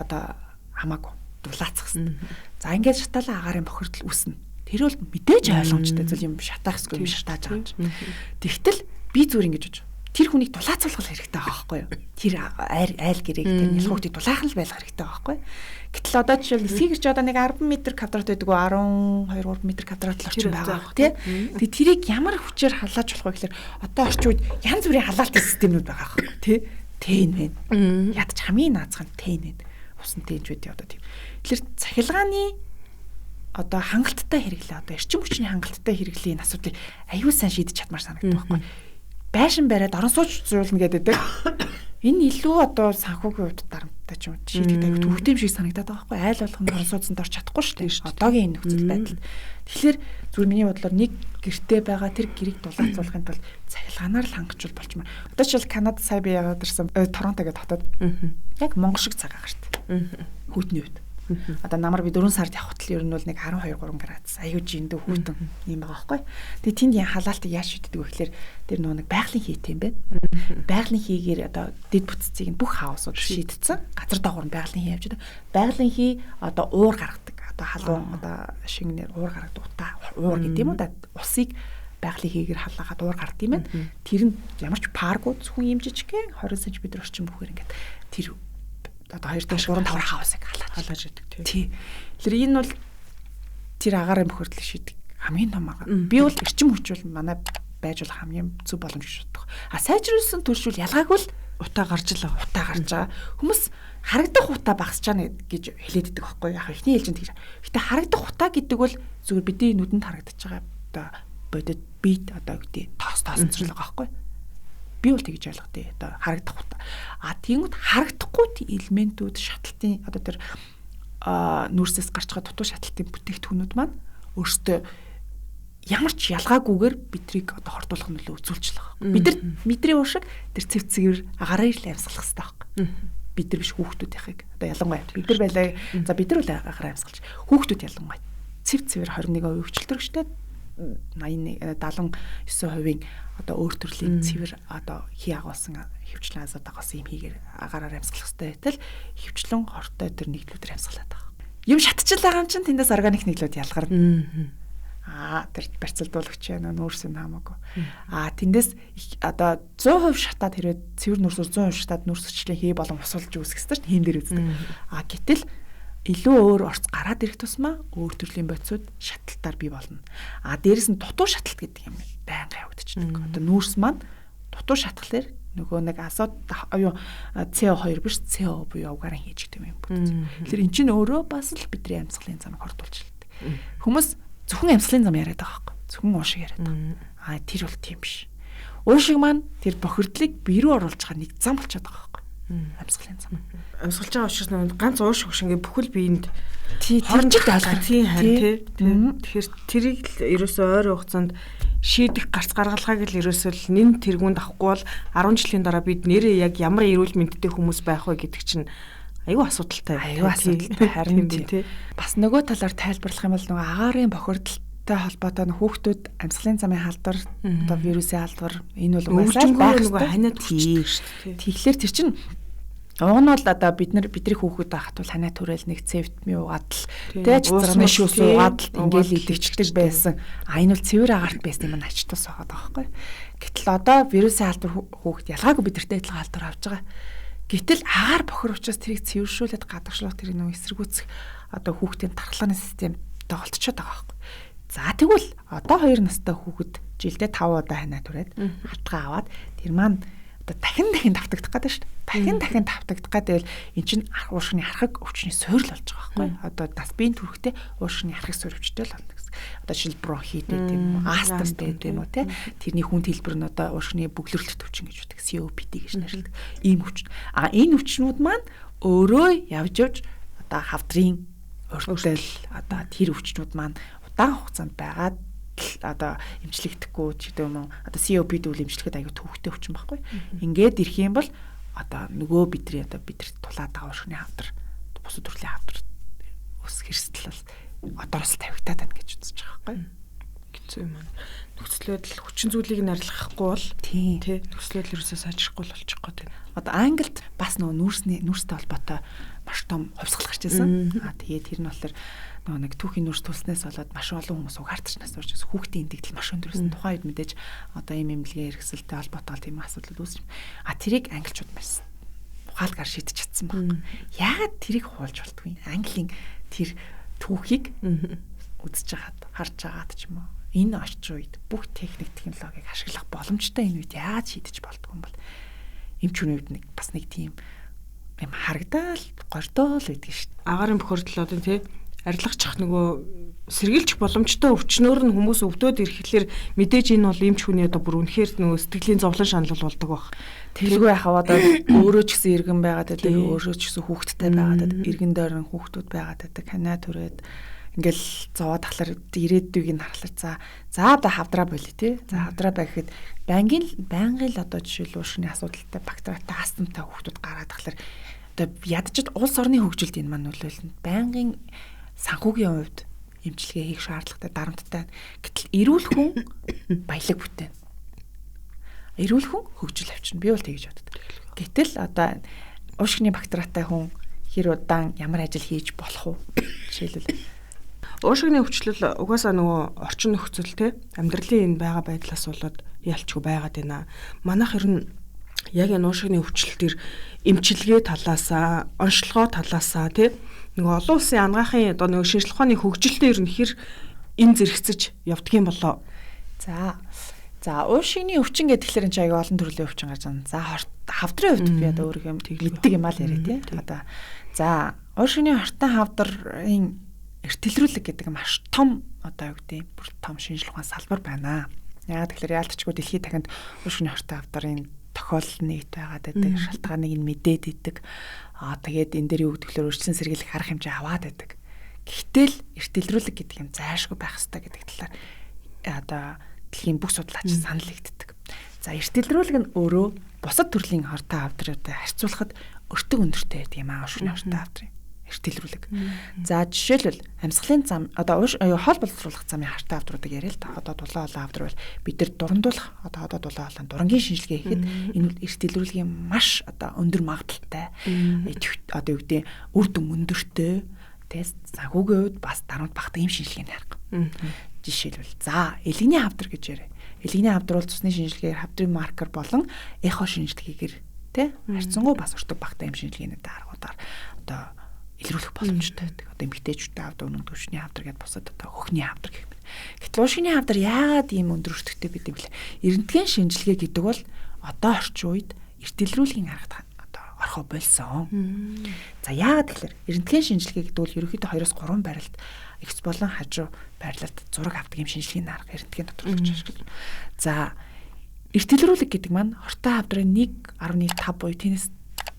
одоо хамаагүй дулаацах хэрэгтэй. За ингээд шатаалаа агарын бохирдол үүснэ. Тэр бол мэдээж ойлгомжтой зүйл юм шатаах гэсэн юм шатааж байгаа юм. Тэгтэл би зүгээр ингэж бодож тэр хүнийг дулаацуулах хэрэгтэй байгаа байхгүй юу? Тэр айл гэрээг тэр нялхуугтыг дулаахан л байлгах хэрэгтэй байгаа байхгүй юу? Гэтэл одоо жишээл эсгийгэрч одоо нэг 10 м квадрат байдаг уу 12 3 м квадрат л орчим байгаа тий. Тэгээ тэрийг ямар хүчээр халааж болох вэ гэхээр одоо орчин үед янз бүрийн халаалтын системүүд байгаа байхгүй тий. Тэн байна. Ядч хамгийн наацхан тэн байна. Усан тэнж байдیں۔ Одоо тийм. Тэгэхээр цахилгааны одоо хангалттай хэрэглээ одоо эрчим хүчний хангалттай хэрэглээ энэ асуудлыг аюул сан шийдэж чадмаар санагддаг байхгүй. Байшин бариад орон сууч зуулна гэдэг. Энэ илүү одоо санхүүгийн хувьд дарамттай ч юм уу шийдэгдэх төвхтэйм шиг санагдаад байгаа байхгүй. Айл болгоно орон сууцанд орч чадахгүй шүү дээ. Одоогийн энэ нөхцөл байдал. Тэгэхээр зүгээр миний бодлоор нэг гэртээ байгаа тэр гэрийг дулаацуулахын тулд цахилгаанаар л хангачвал болчмаар. Одоо жишээл Канада сая би яваад ирсэн Торонто гэдэг хотод яг Монгол шиг цаг агарт. Хүүтний үед. Одоо намар би 4 сард явхад л ер нь бол нэг 12 3 градус аюу жиндүү хүүтэн юм байгаа байхгүй. Тэгээ тэнд яа халаалтыг яаж шийддэг вэ гэхээр тэр нэг байгалийн хийт юм байна. Байгалийн хийгээр одоо дэд бүтцийг нь бүх хаусууд шийдсэн. Газар доогуур нь байгалийн хий явж байгаа. Байгалийн хий одоо уур гаргадаг. Одоо халуун одоо шингэнээр уур гаргадаг утаа уур гэдэг юм уу да усыг байгалийн хийгээр халаагаад уур гард юм байна. Тэр нь ямар ч паргуу зөвхөн юм жижигхэн 20 см орчим бүхээр ингээд тэр одоо 2 дэш 3 5 хаусыг халааж идэг тий. Тэгэхээр энэ бол тэр агарын бохирдлыг шийдэг хамгийн том арга. Би бол эрчим хүч бол манай байж болох хамгийн зөв боломж гэж боддог. Сайжруулсан төршүүл ялгаагүй л утаа гарч байгаа. Хүмүүс харагдах утаа багасч байгаа гэж хэлээд идэг байхгүй яг ихний ээлжинд тэгж. Гэтэ харагдах утаа гэдэг бол зүгээр бидний нүдэнд харагдаж байгаа одоо бодит бит одоо гэдэг тоосцорлог байхгүй. Би бол тэгж ойлгодээ. Одоо харагдах утаа. Тиймүүд харагдахгүй элементүүд шатлалтын одоо тэр нүүрсээс гарч байгаа дутуу шатлалтын бүтээгдэхүүнүүд маань өөрсдөө ямар ч ялгаагүйгээр бидрийг одоо хордуулах нөлөө үзүүлж байгаа. Бид нар мэдрээ уушиг тэр цэвцгээр агараа ил амьсгалах хэрэгтэй байхгүй. Бид нар биш хүүхдүүдийнхийг одоо ялангуяа бид нар байлаа за бид нар л агараа амьсгалж хүүхдүүд ялангуяа цэвцээр 21% хөвчлөлтөрчтэй 79% одоо өөр төрлийн цэвэр одоо хий агуулсан хөвчлэн азад агуулсан юм хийгээр агаараар амьсгалах хэрэгтэй байтал хөвчлэн хортой тэр нийтлүүдээр амьсгалаад байгаа. Юм шатчихл байгаа юм чинь тэндээс органик нийтлүүд ялгарна. Тэр барьцалдуулагч байна нүүрс нь хамаагүй. Тэндээс одоо 100% шатаад хэрвээ цэвэр нүүрсөөр 100% шатаад нүүрсчлэн хий болон усуулж үүсгэх ёстой чинь хийм дээр үздэг. Гэтэл илүү өөр орц гараад ирэх тусмаа өөр төрлийн бодисууд шатлалтаар бий болно. Дээрэс нь дутуу шатлалт гэдэг юм байнга явагдчихдаг. Одоо нүүрс маань дутуу шатгалаар нөгөө нэг азот CO2 биш CO буюу угаараа хийж гэдэг юм бүтц. Тэгэхээр эн чинь өөрөө бас л бидний амьсгалын замыг хордуулж хэлдэг. Хүмүүс зөвхөн амьсгалын зам яриад байгаа байхгүй. Зөвхөн уушиг яриад байгаа. Тэр бол тийм биш. Уушиг маань тэр бохирдлыг бие рүү оруулж байгаа нэг зам болчиход байгаа байхгүй. Амьсгалын зам. Амьсгалж байгаа учраас нэг ганц уушиг шиг ингээ бүхэл биеинд хоронжид алгах тийм харин тий. Тэгэхээр тэрийг л ерөөсөө ойр хугацаанд шийдэх гарц гаргалгааг л ерөөсөө нэн тэргуунд авахгүй бол 10 жилийн дараа бид нэрээ яг ямар эрүүл мэндтэй хүмүүс байх вэ гэдэг чинь аюу асуудалтай. Харин тийм. Бас нөгөө талаар тайлбарлах юм бол нөгөө агаарын бохирдолтой холбоотой хүүхдүүд амьсгалын замын халдвар, одоо вирусын халдвар энэ бол угаасаа байх нөгөө ханиад хүрчдэг шүү дээ. Тэгэхээр тэр чинь уг нь бол одоо бидний хүүхэд байхад бол ханаа түрэл нэг цэвтми угаад л тэ цэцэрмэн шүүс угаад л ингээл идэгчдэг байсан. Энэ бол цэвэр агаарт байсан юм ачтус байгаа байхгүй. Гэтэл одоо вирусын халдвар хүүхэд ялгаагүй бидэртэй адилхан халдвар авч байгаа. Гэтэл агаар бохир учраас тэрийг цэвэршүүлээд гадагшлах тэр нэг эсэргүүцэх одоо хүүхдийн тархалгааны систем доголдчиход байгаа байхгүй. За тэгвэл одоо 2 настай хүүхэд жилдээ 5 удаа ханаа түрээд хатгаа аваад тэр маань одоо дахин давтагдах гэдэг шүү дээ. Дахин давтагдах гэдэг эн чинь уушгины архаг өвчний суурил болж байгаа байхгүй. Одоо нас биеийн төрхтэй уушгины архаг суурь өвчтэй л болно гэсэн. Одоо жишээл бронхит гэдэг юм уу, астм гэдэг юм уу те. Тэрний хүн хэлбэр нь одоо уушгины бөглөрлөлт өвчин гэж үүдэг. COPD гэж нэрлэдэг. Ийм өвчин. Энэ өвчнүүд маань өөрөө явж одоо хавдрын урдтал одоо тэр өвчнүүд маань удаан хугацаанд байгаад одоо эмчлэгдэхгүй ч гэдэг юм уу. Одоо COPD үл эмчлэхэд аягүй төвхтэй өвчин байхгүй. Ингээд ирэх юм бол одоо нөгөө бидний тулаад байгаа уушгины хавдар, бусад төрлийн хавдар ус хэрсэл бол одоос тавигдаад байна гэж үзэж байгаа байхгүй. Хэцүү юм аа. Нөхцөл байдал хүчин зүйлийг нь арилгахгүй бол тий нөхцөл байдал ерөөсөө сайжрахгүй л болчих гээд байна. Одоо Англид бас нөгөө нүүрстэй холбоотой маш том хувьсгал гарч ирсэн. Тэгээд тэр нь болохоор нөгөө нэг түүхийн нүүрс төлснөөс болоод маш олон хүмүүс угаартч нас орж ирсэн. Хүүхдийн эндэгдэл маш өндөрсөн. Тухайн үед мэдээж одоо ийм эмнэлгийн хэрэгсэлтэй холбоотой тийм асуудал үүсэж. Тэрийг англичууд маш ухаалгаар шийдэж чадсан баг. Яагаад тэрийг хуулж болтгүй? Английн тэр түүхийг үзэж хагаад харж агаад ч юм уу. Энэ орчин үед бүх техник технологиг ашиглах боломжтой энэ үед яаж шийдэж болтгүй юм бол эмч хүний үед бас нэг тийм юм харагдаал гордоол байдаг шүү дээ. Агаарын бохирдлоодын тий арилгачих нөгөө сэргийлж боломжтой өвчнөөр нь хүмүүс өвдөд ирэхлээр мэдээж энэ бол эмч хүний одоо бүр үнэхээр нөгөө сэтгэлийн зовлон шанал болдог баг. Тэргүй яхав одоо өөрөө ч гэсэн иргэн байгаад байдаг, өөрөө ч гэсэн хүүхэдтэй байгаад байдаг, иргэн дойрон хүүхдүүд байгаад байдаг, ханаа түрээд ингээл зовоод тахлаар ирээдүйг нь харлаа. За одоо хавдраа болий тий. За хавдраа байхад байнгын л одоо жишээл уушгины асуудалтай бактериатай астмтай хүүхдүүд гараад тахлаар одоо ядчихэд улс орны хөгжилд энэ маань нөлөөлнө. Байнгын санхүүгийн хувьд эмчилгээ хийх шаардлагатай дарамттай. Гэтэл эрүүл хүн баялаг бүтээн. Эрүүл хүн хөгжил авчирна. Би бол тэгж боддог. Гэтэл одоо уушгины бактериатай хүн хэр удаан ямар ажил хийж болох вэ? Жишээлбэл уушгины өвчлөл угаасаа нөгөө орчин нөхцөл те амьдралын энэ байгаа байдлаас болоод ялчгүй байгаад байна. Манайх ер нь яг энэ уушгины өвчлөл төр эмчилгээ талаасаа, онцлогоо талаасаа те нөгөө олон улсын ангаахын одоо нөгөө шинжлэх ухааны хөгжилтэй ер нь хэр энэ зэрэгцэж явдгийм болоо. За уушгины өвчин гэхэлэр энэ ч аяга олон төрлийн өвчин гарч байна. За хавдрын хувьд би одоо өөрөг юм мэддэг юм аа л яриа те. Одоо за уушгины хортон хавдрын эртэлрүүлэг гэдэг маш том одоо юу гэдэг бүр том шинжлэх ухааны салбар байна. Яагаад тэгэхээр яалтчгүй дэлхийд дахинд уушгины хортой хавдрын тохиолдол нэгт байгаад байдаг, шалтгааныг нь мэдээд идэг. Тэгээд энэ дээр юу гэдгээр өөрчлөлт сэргийлэх арга хэмжээ аваад байдаг. Гэхдээ л эртэлрүүлэг гэдэг юм зайлшгүй байх хэрэгтэй гэдэг талаар одоо дэлхийн бүх судлаач санал нэгддэг. За эртэлрүүлэг нь өөрөө бусад төрлийн хортой хавдруудтай харьцуулахад өртөг өндөртэй байдаг юм аа уушгины хортой хавдрын эртэлрүүлэг. За жишээлбэл амьсгалын зам одоо хоол боловсруулах замын хартай хавдруудыг яриа л да. Одоо дулаан олон хавдар бол бид нар дурандуулах одоо дулаан олон дурангийн шинжилгээ хийхэд энэ эртэлрүүлгийн маш одоо өндөр магадaltaй одоо юу гэдэг үр дүн өндөртэй тест санхүүгийн хувьд бас дарамт багтаа ийм шинжилгээний арга. Жишээлбэл за элэгний хавдар гэж яриа. Элэгний хавдар бол цусны шинжилгээгээр хавдрын маркер болон эхо шинжилгээгээр тэ харьцангуй бас өртөг багтаа ийм шинжилгээний даргуудаар одоо илрүүлэх боломжтой байдаг. Одоо эмэгтэйчүүдтэй хавдар, өнөг төвчний хавдар гэдээ бусад одоо хөхний хавдар гэх мэт. Гэтэл уушгины хавдар яагаад ийм өндөр өртөгтэй байдаг вэ? Эрдэнэтгийн шинжилгээ гэдэг бол одоо орчин үед эртэлрүүлгийн аргад одоо орхоо болсон. За яагаад тэгэхээр эрдэнэтгийн шинжилгээ гэдэг бол ерөнхийдөө 2-3 байралд экс болон хажуу байрлалд зураг авдаг юм шинжилгээний арга эрдэнэтгийн тодорхойлж ашиглаж. За эртэлрүүлэг гэдэг маань хортой хавдрын 1.5 буюу тэнэс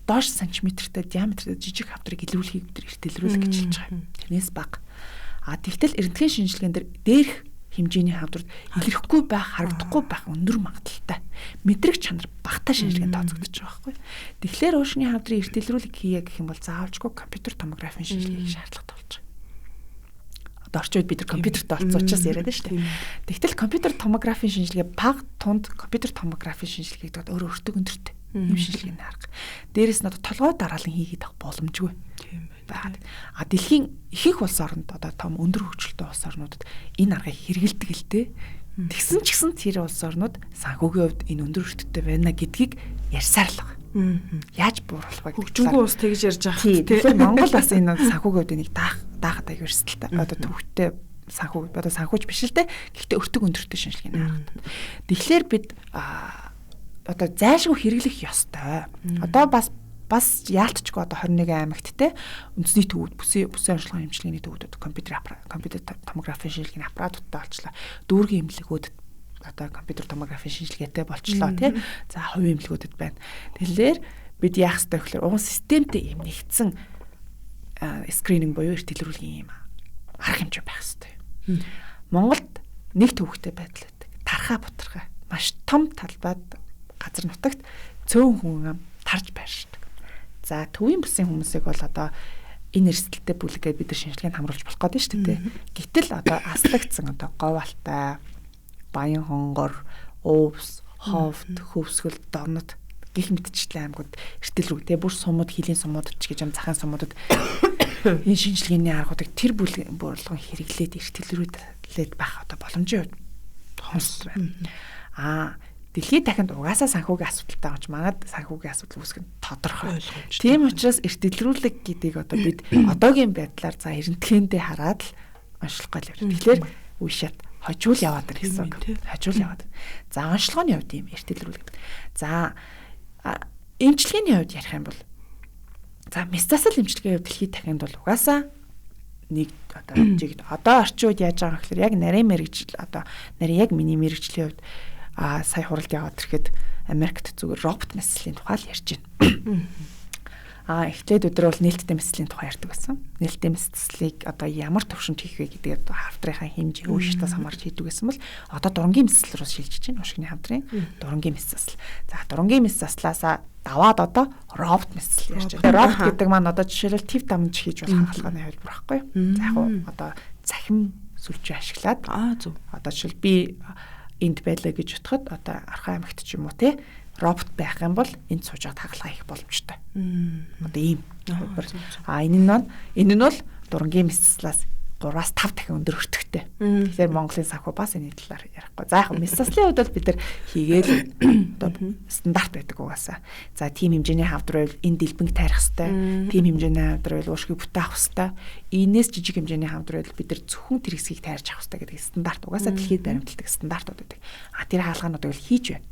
доош сантиметртэй диаметртэй жижиг хавдрыг илрүүлэхийг бид эртэлрүүлэг гэж хэлж байгаа. Тэрнээс бага. Тэгтэл эрдэнэтгийн шинжилгээнд дээрх хэмжээний хавдрууд илэрхгүй байх, харагдахгүй байх өндөр магадлалтай. Мэдрэг чанар багтаа шинжилгээнд тооцогдож байгаа байхгүй. Тэгэхээр уушны хавдрын эртэлрүүлэг хийе гэх юм бол заавалжгүй компьютер томографийн шинжилгээг шаардлагатай болж байгаа. Одоо орчин үед бид нар компьютерт орсон учраас яриад байна шүү дээ. Тэгтэл компьютер томографийн шинжилгээ баг тунд компьютер томографийн шинжилгээг дод өөр өөртөө өндөртэй юм шинжилгээний арга. Дээрээс нь одоо толгой дараалан хийгээд авах боломжгүй. Тийм байна. А дэлхийн ихэнх улс орнд одоо том өндөр хөгжилтэй улс орнуудад энэ аргыг хэрэгэлдэг л дээ. Тэгсэн ч гэсэн тэр улс орнууд санхүүгийн хувьд энэ өндөр өртөгтэй байна гэдгийг ярьсаар л байгаа. Яаж бууруулах вэ? Хөгжингүй улс тэгж ярьж байгаа. Тэгэхээр Монгол бас энэ санхүүгийн хувьд энийг даахад аяг өрсөлдөлтэй. Одоо төвхтэй санхүү одоо санхүүч биш л дээ. Гэхдээ өртөг өндөртэй шинжилгээний арга. Тэгэхээр бид одоо зайлшгүй хэрэглэх ёстой. Одоо бас яалтчгүй одоо 21 аймагт те үндэсний төвүүд бүсийн онцлогын эмчилгээний төвүүд компьютер томографийн шинжилгээний аппаратуудтай болчлоо. Дүүргийн эмнэлгүүд одоо компьютер томографийн шинжилгээтэй болчлоо те. За хувийн эмнэлгүүдэд байна. Тэгэхээр бид яах ёстой гэхээр уган системтэй юм нэгдсэн скрининг буюу эртэлрүүлгийн юм арга хэмжээ байх ёстой. Монголд нэг төвхтэй байдал байдаг. Тархаа бутархаа маш том талбайд газар нутагт цөөн хүн тарж байршдаг. За төвийн бүсийн хүмүүсийг бол одоо энэ эрсдэлтэй бүлэгээ бид нар шинжилгээнд хамруулж болох гэдэг нь шүү дээ. Гэтэл одоо аслагдсан одоо говьалтай, баян хонгор, өвс, ховд, хөвсгөл, донод гих мэтчлэн аймагуд эртэлрүүг те бүр сумууд, хилийн сумууд ч гэж юм захын сумуудад энэ шинжилгээний аргуудыг тэр болгон хэрэглээд эртэлрүүлээд байх одоо боломжийн хувьд хонс байна. Дэлхийд дахинд угаасаа санхүүгийн асуудалтай гэж манад санхүүгийн асуудал үүсгэх нь тодорхой. Тийм учраас эртэлрүүлэг гэдгийг одоо бид одоогийн байдлаар за эрентгээндээ хараад л онцлох гал явж. Тэгэхээр үе шат хожуул яваад ир гэсэн үг. Хожуул яваад. За онцлогооны хувьд ийм эртэлрүүлэг. За эмчилгээний хувьд ярих юм бол за местасл эмчилгээний хувьд дэлхийд дахинд бол угаасаа нэг одоо жигд одоо орчин үед яаж байгаа гэхээр яг нарийн мэрэгжил одоо нарийн яг миний мэрэгжлийн хувьд сая хуралд яваад ирэхэд Америкт зүгээр робот мэслийн тухай л ярьж байна. Эхлээд өдөр бол нээлттэй мэслийн тухай ярьдаг байсан. Нээлттэй мэслийг одоо ямар төвшөнд хийх вэ гэдэг хавдрынхаа хэмжээ өөрчлөлтөөс хамаарч хийдэг байсан бол одоо дурангийн мэсэл рүү шилжиж байна. Уушгины хавдрын дурангийн мэсэл. За дурангийн мэслаасаа даваад одоо робот мэсэл ярьж байна. Робот гэдэг маань одоо жишээлбэл тив дамж хийж болох хаалганы хэлбэр байхгүй юу? За яг одоо цахим сүлжээ ашиглаад одоо жишээл би энд байлаа гэж утгад одоо Архай аймагт ч юм уу те робот байх юм бол энд суужаад хагалгаа хийх боломжтой. Одоо ийм. Энэ нь бол дурангийн мэслээс 3-5 дахин өндөр өртөгтэй. Тэгэхээр Монголын санхүү бас энэ талаар ярихгүй. За яг мэслэлийн хувьд бол бид нар хийгээл одоо стандарт байдаг угаасаа. За тийм хэмжээний хавдар байвал энэ дэлбэнг тайрах хэвээр, тийм хэмжээний хавдар байвал уушгийг бүтээ авах хэвээр, энэс жижиг хэмжээний хавдар байвал бид нар зөвхөн тэр хэсгийг тайрж авах хэвээр гэдэг стандарт угаасаа дэлхийд баримталдаг стандартууд байдаг. Тэр хаалгануудыг бол хийж байна.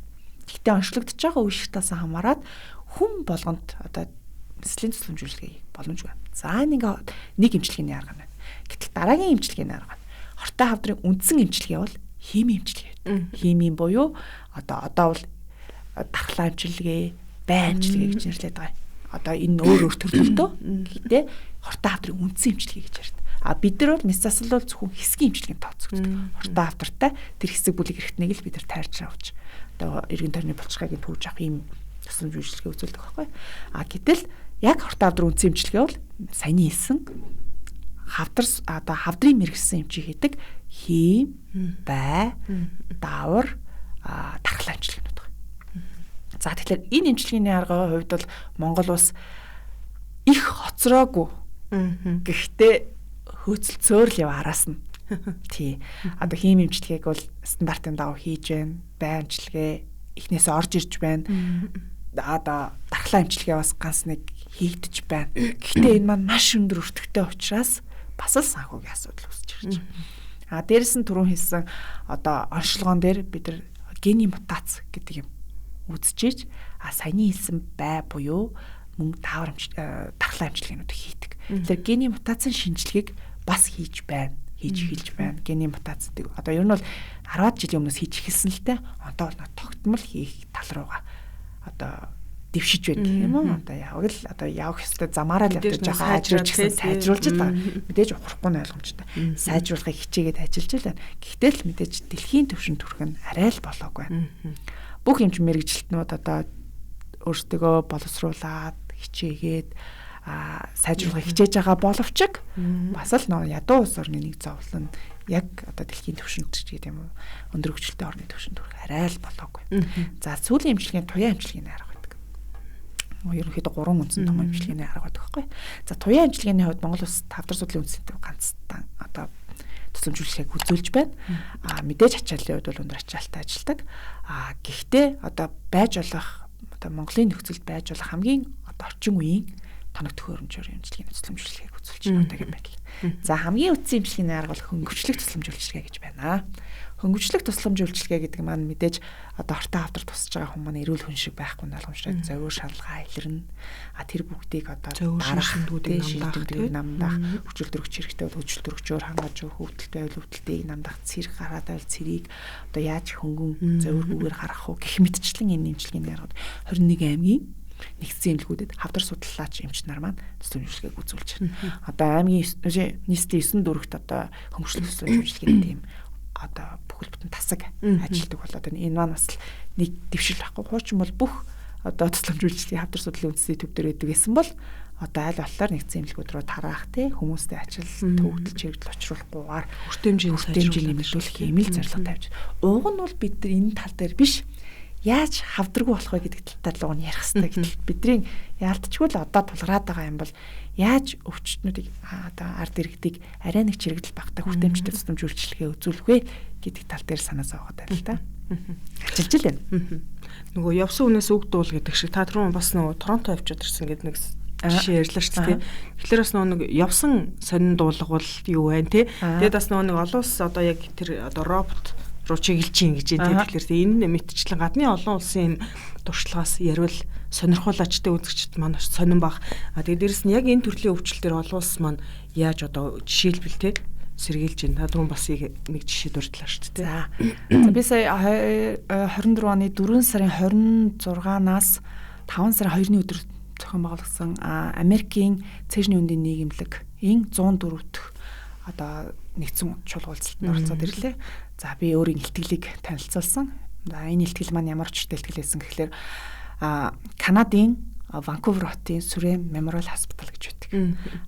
Гэхдээ онцлогдож байгаа үе шатаас хамаарат хүн болгонд одоо мэслийн тусламжуулалтыг боломжгүй. За нэг эмчилгээний арга байна. Гэтэл дараагийн эмчилгээний арга нь хортой хавдрын үндсэн эмчилгээ бол химийн эмчилгээ. Химийн буюу одоо бол дархлаа эмчилгээ, бай эмчилгээ гэж нэрлэдэг байгаа. Одоо энэ өөр төрлөлтөө. Гэхдээ хортой хавдрын үндсэн эмчилгээ гэж ярьдаг. Бид нар бол мэсасл бол зөвхөн хэсгийн эмчилгээнд тооцогддог. Хортой хавдартай тэр хэсэг бүлэг эрхтнийг л бид нар тайрч авч одоо эргэн тойрны болцгойг түүж авах юм тусламж үйлчилгээ үзүүлдэг байхгүй. Гэтэл яг хортой хавдрын үндсэн эмчилгээ бол саяны хэлсэн хавдрын мэрэгсэн эмчийг хийдэг хим, бай, даавар, дархлаа эмчилгээнүүд байна. За тэгэхээр энэ эмчилгээний аргын хувьд бол Монгол улс их хоцроогүй. Гэхдээ хөөцөлцөөр л яв араас нь. Тий. Одоо хим эмчилгээг бол стандартын дагуу хийж байна. Бай эмчилгээ эхнээсээ орж ирж байна. Одоо дархлаа эмчилгээ бас ганц нэг хийгдэж байна. Гэхдээ энэ маань маш өндөр өртөгтэй учраас бас л санхүүгийн асуудал үүсэж ирж байна. Дээрэс нь түрүүн хэлсэн одоо онцлогоон дээр бид нар гений мутац гэдэг юм үзчихэж саяны хэлсэн бай буюу мөн даавар дархлаа эмчилгээнүүд хийдэг. Тэгэхээр гений мутацийн шинжилгээг бас хийж байна. Хийж байна. Гений мутац гэдэг. Одоо ер нь бол 10 жилийн өмнөөс хийж эхэлсэн л дээ. Одоо бол тогтмол хийх тал руугаа одоо дэвшиж байдаг юм уу? Одоо яг л одоо явах ёстой замаараа л явж байгаа ажруулж гэсэн сайжруулж байгаа. Мэдээж ухрахгүй нь ойлгомжтой. Сайжруулахыг хичээгээд ажиллаж байна. Гэхдээ л мэдээж дэлхийн түвшинд хүрэх нь арай л болоогүй. Бүх эмч мэрэгжилтнүүд одоо өөрсдөө боловсруулаад хичээгээд сайжруулахыг хичээж байгаа боловч бас л нөө ядуу улс орны нэг зовлон яг одоо дэлхийн түвшинд гэдэг юм уу өндөр хөгжилтэй орны түвшинд хүрэх арай л болоогүй. За сүүлийн эмчилгээний туяа эмчилгээний арга байдаг. Ерөнхийдөө 3 үндсэн том эмчилгээний арга байдаг байхгүй. За туяа эмчилгээний хувьд Монгол улс тавдар судлалын үндэстэн ганцхан одоо тусламжуулалтыг үзүүлж байна. Мэдээж ачааллын хувьд бол өндөр ачаалттай ажилладаг. Гэхдээ одоо байж болох одоо Монголын нөхцөлд байж болох хамгийн одоо орчин үеийн тоног төхөөрөмжөөр эмчилгээний тусламжуулалтыг үзүүлж байна гэдэг байдал. За хамгийн үндсэн эмчилгээний арга бол хөнгөвчлөх тусламжуулалтыг гэж байна. Хөнгөвчлөх тусламжуулалтыг гэдэг маань мэдээж одоо хортой хавдар тусаж байгаа хүмүүс маань эрүүл хүн шиг байхгүй нь ойлгомжтой. Зовир шалгаа илэрнэ. Тэр бүгдийг одоо дараах намдах хүчил төрөгч хэрэгтэй бол хүчил төрөгчөөр хангаж өгөх хөвдөлтэй байл хөвдөлтийг намдах цэрэг гараад байл цэрийг одоо яаж хөнгөн зовиргүйгээр харах уу гэх мэтчлэн энэ эмчилгээний аргад 21 аймгийн нэгдсэн эмнэлгүүдэд хавдар судлаач эмч нар маань тусламжуулалтыг үзүүлж байна. Одоо аймгийн нийслэлийн 9 дүүрэгт одоо хөнгөвчлөх тусламжуулалтын тийм одоо бүхэл бүтэн тасаг ажилтдаг болоод байна. Энэ маань бас нэг дэвшил байхгүй. Хуучин бол бүх одоо тусламжуулалтын хавдар судлалын үндэсний төв дээр байдаг гэсэн бол одоо аль болохоор нэгдсэн эмнэлгүүд рүү тараах те хүмүүстэй ажил төвөгдөл чирэгдэл учруулахгүйгээр хүртээмжийн нэмэгдүүлэх хэмээл зорилго тавьж. Уг нь бол бид нар энэ тал дээр биш яаж хавдаргүй болох вэ гэдэг талаар л ярих хэрэгтэй. Гэтэл бидний яалтчгүй л одоо тулгараад байгаа юм бол яаж өвчтнүүдийг одоо ард иргэдийг арай нэг чирэгдэл багтаа хүртээмжтэй тусламжуулалтыг үзүүлэх вэ гэдэг тал дээр санаа зовоод байна л да. Ажиллаж л байна. Нөгөө явсан хүнээс үг дуул гэдэг шиг та түрүүн бас нөгөө Торонто авчид ирсэн гэдэг нэг жишээ ярьлаа шүү дээ. Тэгэхээр бас нөгөө нэг явсан сонин дуулга бол юу вэ те. Тэгээд бас нөгөө нэг олон улс одоо яг тэр одоо робот руу чиглэж ийн гэж байна. Тэгэхээр энэ мэтчлэн гадны олон улсын туршлагаас ярил сонирхолтой үзэгчд маань сонирн баг. Тэгээд дээрэс нь яг энэ төрлийн өвчлөлтөөр олон улс маань яаж одоо жишээлбэл те сэргийлж байна. Та түрүүн бас нэг жишээ дурдлаа шүү дээ. За би сая 24 оны 4 сарын 26-наас 5 сарын 2-ны өдөр зохион байгуулсан Америкийн цэжний үндийн нийгэмлэгийн 104 дэх одоо нэгдсэн чуулгуулалтанд оролцоод ирлээ. За би өөрийн илтгэлийг танилцуулсан. За энэ илтгэл маань ямар учиртай илтгэл байсан гэхэлэр Канадын Ванкувер хотын Сүрэм Memorial Hospital гэж байдаг.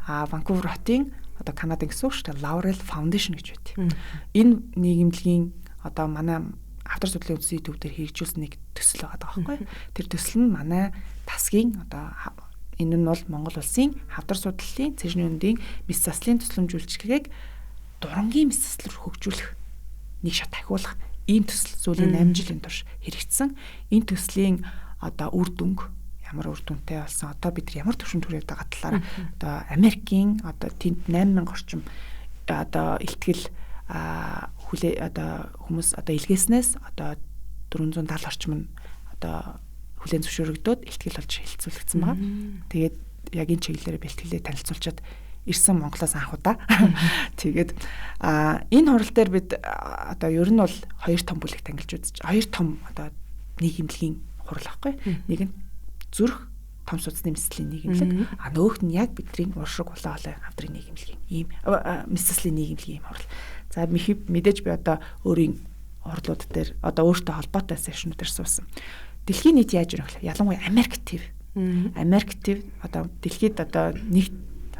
Ванкувер хотын одоо Канадын гэсэн үг шүү дээ. Laurel Foundation гэж байдаг. Энэ нийгэмлэгийн одоо манай хавдар судлалын үндэсний төв дээр хэрэгжүүлсэн нэг төсөл байгаа байхгүй. Тэр төсөл нь манай тасгийн одоо энэ нь бол Монгол улсын хавдар судлалын цэжний үндийн мэс заслын тусламжуулалтыг дурангийн мэс заслаар хөгжүүлэх нэг шат ахиулах ийм төсөл сүүлийн 8 жилийн турш хэрэгжсэн. Энэ төслийн одоо үр дүнг ямар үр дүнтэй болсон одоо бид ямар төвшөнд хүрээд байгаа талаар одоо Америкийн одоо тэнд 8000 орчим одоо илтгэл хүлээ одоо хүмүүс одоо илгээснээс одоо 470 орчим нь одоо хүлээн зөвшөөрөгдөөд илтгэл болж хэлэлцүүлэгдсэн байна. Тэгээд яг энэ чиглэлээр бэлтгэлээ танилцуулчаад ирсэн Монголоос анх удаа. Тэгээд энэ хурал дээр бид одоо ер нь бол хоёр том бүлэгт ангилж үзэж хоёр том одоо нийгэмлэгийн хурал ахгүй. Нэг нь зүрх том судасны мэслийн нийгэмлэг, нөгөөх нь яг бидний уршиг улаалай хавдрын нийгэмлэгийн ийм мэслийн нийгэмлэгийн хурал. За мэдээж би одоо өөрийн хурлууд дээр одоо өөртөө холбоотой сешнүүдээр суусан. Дэлхийн нийт яаж ирэх вэ? Ялангуяа Америк ТV. Америк ТV одоо дэлхийд одоо нэг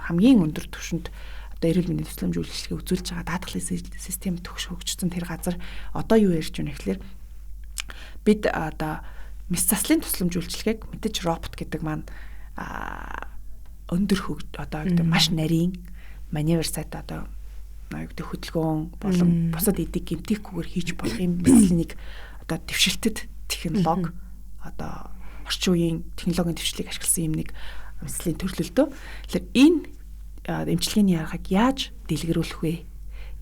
хамгийн өндөр түвшинд одоо эрүүл мэндийн тусламжуулалтыг үзүүлж байгаа даатгалын систем хөгжсөн тэр газар одоо юу ярьж байна гэхэлэр бид одоо мэс заслын тусламжуулалтыг мэдээж робот гэдэг маань өндөр одоо гэдэг маш нарийн маневр сайт одоо гэдэг хөдөлгөөн болон бусад эдийг гэмтээхгүйгээр хийж болох юм мэслийн нэг одоо дэвшилтэд технологи одоо орчин үеийн технологийн дэвшлийг ашигласан юм нэг мэслийн төрлөлтөө. Тэгэхээр энэ эмчилгээний аргыг яаж дэлгэрүүлэх вэ?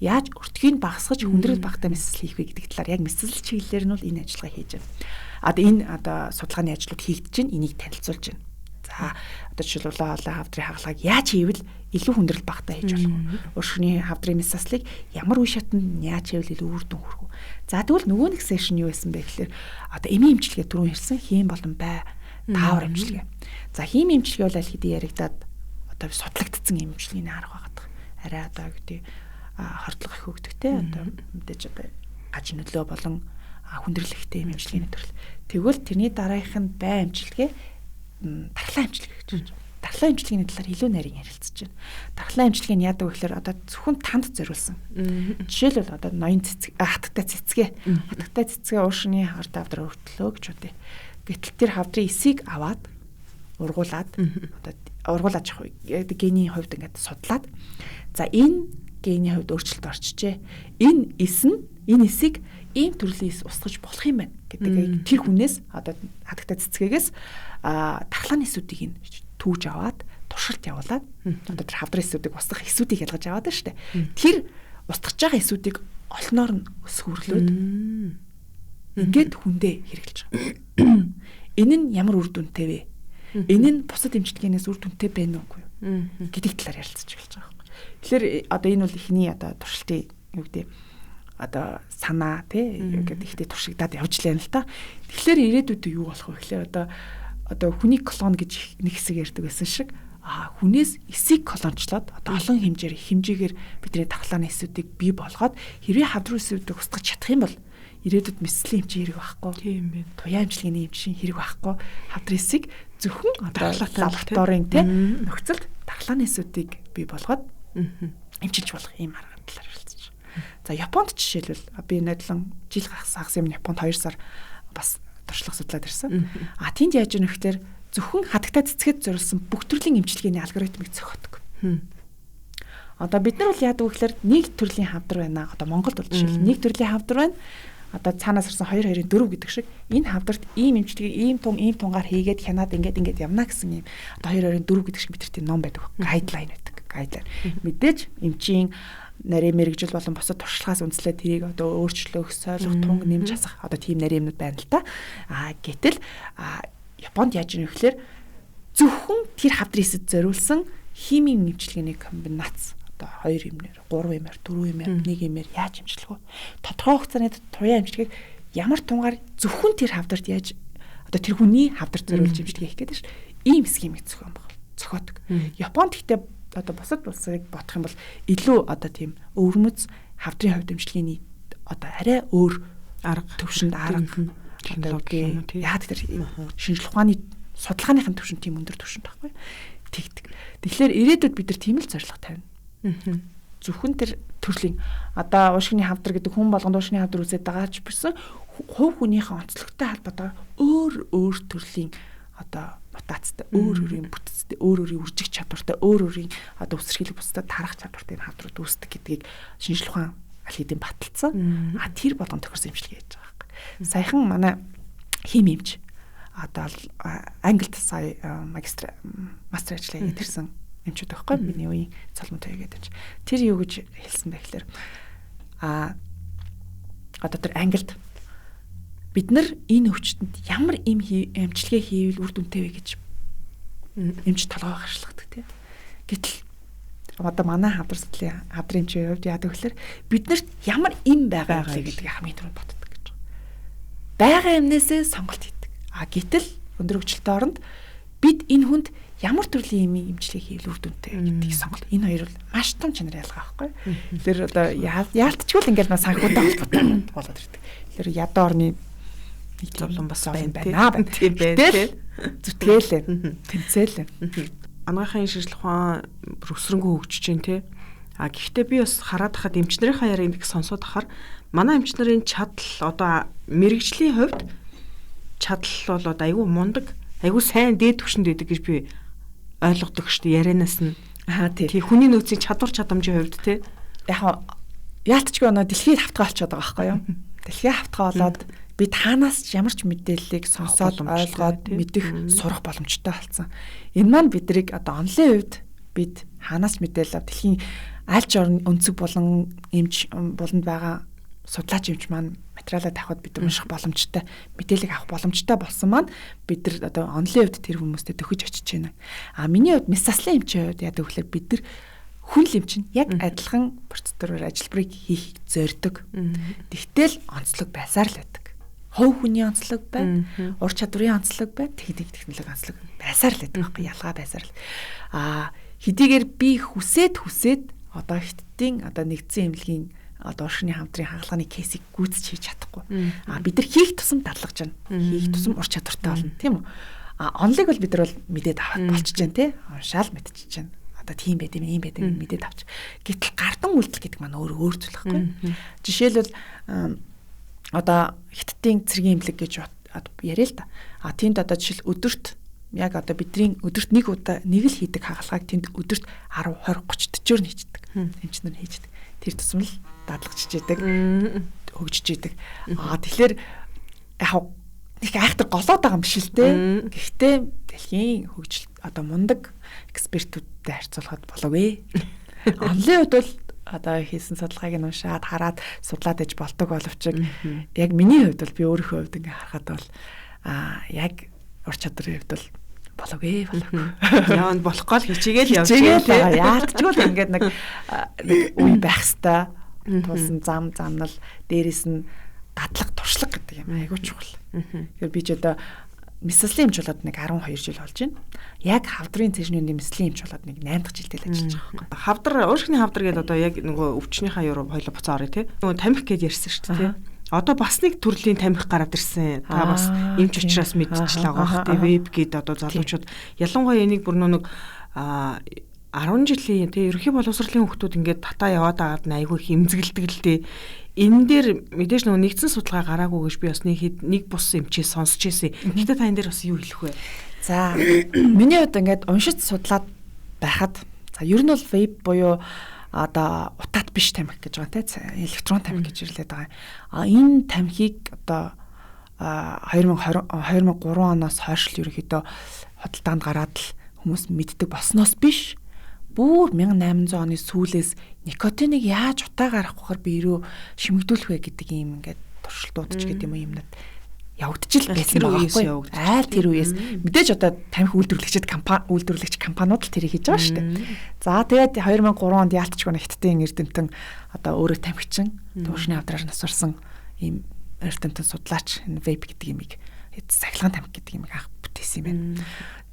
Яаж өртгийг багасгаж хүндрэл багтаа мэсэл хийх вэ гэдэг талаар яг мэсэл чиглэлээр нь бол энэ ажиллагаа хийж байна. Энэ одоо судалгааны ажлууд хийгдэж байна. Энийг танилцуулж байна. За одоо жишээлбэл олон хавдрын хагалгааг яаж хийвэл илүү хүндрэл багтаа хийж болох вэ? Өршөний хавдрын мэс заслыг ямар үе шатнд яаж хийвэл илүү үр дүн хүрэх вэ? За тэгвэл нөгөө нэг сешн юу байсан бэ гэхээр одоо эмийн эмчилгээ түрүүн ирсэн хийм болон бай. Таавар эмчилгээ. За хими эмчилгээ бол аль хэдийн яригадаад одоо судлагдсан эмчилгээний арга байгаа. Арай одоо гэдэг хордлого их хөгдөгтэй одоо мэдээж одоо гаж нөлөө болон хүндрэлтэй эмчилгээний төрөл. Тэгвэл тэрний дараагийнх нь бай эмчилгээ, дархлаа эмчилгээ гэж байна. Дархлаа эмчилгээний талаар илүү нарийн ярилцж байна. Дархлаа эмчилгээ нь яадаг вэ гэхээр одоо зөвхөн танд зориулсан. Жишээлбэл одоо ноён цэцэг, хатагтай цэцгээ, хатагтай цэцгээ уушны хард авдар өртлөө гэж үтэй. Гэтэл тэр хавдрын эсийг аваад ургуулад одоо ургуулж явах гений хувьд ингээд судлаад за энэ гений хувьд өөрчлөлт орчжээ. Энэ эсийг ийм төрлийн эс устгаж болох юм байна гэдэг тэр хүнээс одоо хатагтай цэцгээс дархлааны эсүүдийг түүж аваад туршилт явуулаад одоо тэр хавдрын эсүүдийг устгах эсүүдийг ялгаж аваад байна шүү дээ. Тэр устгаж байгаа эсүүдийг олноор нь өсгөрлөөд ингээд хүндээ хэрэглэж байгаа. Энэ нь ямар үр дүнтэй вэ? Энэ нь бусад эмчилгээнээс үр дүнтэй байна уугүй юу гэдэг талаар ярилцаж эхэлж байгаа юм. Тэгэхээр одоо энэ бол ихний одоо туршилтын юу гэдэг одоо санаа гэдэг ихтэй туршигдаад явж лээ л та. Тэгэхээр ирээдүйд юу болох вэ гэхээр одоо хүний колон гэж нэг хэсэг ярьдаг байсан шиг хүнээс эсийг колончлоод одоо олон хэмжээгээр бидний дархлааны эсүүдийг бий болгоод хэрвээ хавдрын эсүүдийг устгах чадах юм бол ирээдүйд мэслийн эмчийн хэрэг байхгүй. Тийм байна. Туяа эмчилгээний эмчийн хэрэг байхгүй. Хавдрын эсийг зөвхөн лабораторийн нөхцөлд дархлааны эсүүдийг бий болгоод эмчилж болох юм арга талаар хэлцэж байна. За Японд жишээлбэл би найдлан жил хагас юм Японд 2 сар бас туршлага судлаад ирсэн. Тэнд яаж ийм нөхдөр зөвхөн хатагтай цэцгэд зориулсан бүх төрлийн эмчилгээний алгоритмыг зохиодог. Одоо бид нар бол яадаг вэ гэхээр нэг төрлийн хавдар байна. Одоо Монголд бол жишээл нэг төрлийн хавдар байна. Одоо цаанаас ирсэн 2-2-4 гэдэг шиг энэ хавдарт ийм эмчилгээ ийм тунгаар хийгээд хянаад ингээд явна гэсэн юм. Одоо 2-2-4 гэдэг шиг бид нар тийм ном байдаг. Гайдлайн байдаг. Гайдлайн. Мэдээж эмчийн нарийн мэрэгжил болон бусад туршлагаас үндэслээд тэрийг одоо өөрчлөх, сойлох, тунг нэмж хасах одоо тийм нарийн юмнууд байна л та. Гэтэл Японд яаж юм гэхээр зөвхөн тэр хавдрын эсэд зориулсан химийн эмчилгээний комбинац одоо 2 юмнэр, 3 юмэр, 4 юмэр, 1 юмэр яаж эмчлэх вэ? Тодорхой хугацааны туяа эмчилгээг ямар тунгаар зөвхөн тэр хавдарт яаж одоо тэр хүний хавдарт зориулж эмчилгээ хийх гэдэг чинь ийм схемийг зохиодог. Японд гэхдээ одоо бусад улсыг бодох юм бол илүү одоо тийм өвөрмөц хавдрын хувьд эмчилгээний одоо арай өөр арга төвшөнд арга технологи яагаад тэр шинжлэх ухааны судалгааныхын төвшөнд тийм өндөр төвшөнд байхгүй тэгдэг. Тэгэхээр ирээдүйд бид нар тийм л зорилго тавина. Зөвхөн тэр төрлийн одоо уушгины хавдар гэдэг хүн болгонд уушгины хавдар үзээд байгаа ч гэсэн хувь хүнийхээ онцлогтой холбоотойгоор өөр төрлийн одоо мутацтай, өөр бүтцтэй, өөр үржих чадвартай, өөр одоо үсэрхийлэг бусдад тарах чадвартай хавдрууд үүсдэг гэдгийг шинжлэх ухаан аль хэдийн баталсан. Тэр болгон тохирсон эмчилгээ хийж байгаа юм. Саяхан манай хими эмч одоо Англид сая мастер ажлаа хийгээд ирсэн эмчүүд байхгүй миний үеийн цалмууд хийгээд байж. Тэр юу гэж хэлсэн бэ гэхээр одоо тэр Англид бид нар энэ өвчтөнд ямар эмчилгээ хийвэл үр дүнтэй вэ гэж эмч толгой гаршлагдаг тийм. Гэтэл одоо манай хавдрын эмчийн хувьд яадаг гэхээр биднэрт ямар эм байгаа вэ гэдгийг хамгийн түрүүнд боддог гэж байна. Бага эмнээсээ сонголт хийдэг. Гэтэл өндөр хөгжилтэй оронд бид энэ хүнд ямар төрлийн эмчилгээ хийвэл үр дүнтэй гэдгийг сонголт. Энэ хоёр бол маш том чанар ялгаа байхгүй. Тэр одоо яалтчгүй ингээд санхүүтэй холбоотой болоод ирдэг. Тэр ядуу орны нэг зовлон бас байна. Тийм байна. Зүтгэлээ. Тэмцээлээ. Анагаахын шинжлэх ухаан өсрөнгөө хөгжиж байна тий. Гэхдээ би бас хараад хахад эмчнэрийн яриг сонсоод ахаар манай эмчнэрийн чадал одоо мэрэгжлийн хувьд чадал бол одоо айгүй мундаг, айгүй сайн дээд түвшинд байдаг гэж би ойлгодог шүү дээ ярианаас нь. Тий хүний нөөцийн чадвар чадамжийн хувьд тий. Яг яалтчгүй оноо дэлхийд хавтгаа болчиход байгаа байхгүй юу? Дэлхийд хавтгаа болоод бид хаанаас ч ямар ч мэдээллийг сонсоод ойлгоод мэдэх сурах боломжтой болсон. Энэ маань бидрийг одоо онлын үед бид хаанаас мэдээлэл дэлхийн аль ч орны өнцөг болон эмч болонд байгаа судлаач эмч маань материалаа тавихад бид унших боломжтой, мэдээлэл авах боломжтой болсон маань бид нар одоо онлын үед тэр хүмүүстэй төхөж очиж байна. Миний хувьд месаслын эмчийн хувьд яадаг гэхээр бид нар хүн л эмч нь яг адилхан процедураар ажилбарыг хийхийг зорддог. Тэгтэл онцлог байсаар л байдаг. Хов хүний онцлог байна, ур чадварын онцлог байна, технологи онцлог байсаар л гэдэг байхгүй ялгаа байсаар л. Хэдийгээр би хүсээд одоо хиттийн одоо нэгдсэн эмнэлгийн одоо уршигны хамтрын хагалгааны кейсийг гүйцэж хийж чадахгүй. Бид нар хийх тусам дадлгаж байна. Хийх тусам ур чадвартай болно, тийм үү? Онлыг бол бид нар бол мэдээд аваад болчихж байна, тий? Уншаал мэдчихэж байна. Одоо тийм байд юм, ийм байд юм мэдээд авч. Гэтэл гардан үйлдэл гэдэг маань өөр зүйл байхгүй. Жишээлбэл одоо хиттийн цэргийн эмнэлэг гэж яриа л да. Тэнд одоо жишээл өдөрт яг одоо бидний өдөрт нэг удаа нэг л хийдэг хагалгааг тэнд өдөрт 10, 20, 30, 40-оор нь хийдэг. Эмчнэр хийдэг. Тэр тусам л дадлагчж идэг, хөгжиж идэг. Тэгэхээр яг нэг айхтар голоод байгаа юм биш л дээ. Гэхдээ дэлхийн хөгжил одоо мундаг экспертүүдтэй харьцуулахад болов ээ. Онлын хувьд бол одоо хийсэн судалгааг нь уншаад хараад судлаад иж болдог боловч яг миний хувьд бол би өөрийнхөө хувьд ингээ харахад бол яг ур чадрын хувьд бол болоогүй. Яванд болохгүй л хичээгээл явчихъя. Яалтчгүй л ингээд нэг үе байх хэвээр тулсан замнал дээрэс нь дадлаг туршлага гэдэг юм айгуу чухал. Тэгэхээр би ч одоо мэслэлийн эмч болоод нэг 12 жил болж байна. Яг хавдрын цэжнүүний мэслэлийн эмч болоод нэг 8 дахь жилдээ л ажиллаж байгаа байхгүй. Хавдар, ууршигны хавдар гэдэг одоо яг нөгөө өвчнийхээ юу хоёлоо буцаа орё тий. Нөгөө тамхи гэж ярьсан шүү дээ тий. Одоо бас нэг төрлийн тамхи гараад ирсэн. Та бас эмч учраас мэдчихлээ байгаа бох тий. Веб гэдэг одоо залуучууд ялангуяа энийг бүр нэг 10 жилийн тий ерөнхий боловсролын хүмүүс ингээд татаа яваад агаад айгүй их эмзэгэлдэг л дээ. Энэ дээр мэдээж нөгөө нэгдсэн судалгаа гараагүй гэж би бас нэг бус эмчээс сонсч ирсэн. Гэхдээ та энэ дээр бас юу хэлэх вэ? За миний хувьд ингээд уншиж судлаад байхад за ер нь бол веб буюу одоо утаат биш тамхи гэж байгаа тий электрон тамхи гэж ирлээд байгаа. Энэ тамхиг одоо 2003 оноос хойш л ерөнхийдөө худалдаанд гараад л хүмүүс мэддэг болсноос биш. Бүр 1800 оны сүүлээс никотиныг яаж утаа гаргахаар би ирүү шимэгдүүлэх вэ гэдэг юм ингээд туршилтууд ч гэдэг юм юмнууд явагдаж л байсан байхгүй. Айл тэр үеэс мэдээж одоо тамхи үйлдвэрлэгч компаниуд л тэрийг хийж байгаа шүү дээ. За тэгээд 2003 онд яалтчгүй хиттийн эрдэмтэн одоо өөрөө тамхичин туушны авдраар насварсан ийм эрдэмтэн судлаач энэ веб гэдэг юмыг сахилгаан тамхи гэдэг юмыг анх бүтээсэн юм байна.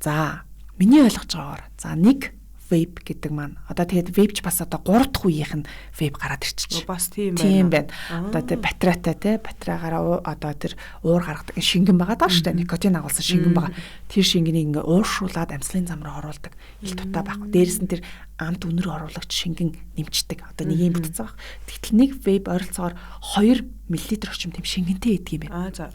За миний ойлгож байгаагаар за нэг веб гэдэг маань одоо тэгээд вебч бас одоо 3 дахь үеийнх нь веб гараад ирчихэж. Бас тийм байна. Тийм байна. Одоо тэр батарейтай те батарейгаараа одоо тэр уур гаргадаг шингэн байгаа даа шүү дээ. Никотин агуулсан шингэн байгаа. Тэр шингэнийг ингээ ууршуулад амьслын зам руу оруулдаг. Ил тутаа байхгүй. Дээрээс нь тэр амт үнэр оруулагч шингэн нэмчдэг. Одоо нэг юм бүтцээ баг. Тэгтэл нэг веб ойролцоогоор 2 мл орчим тийм шингэнтэй идэг юм байна.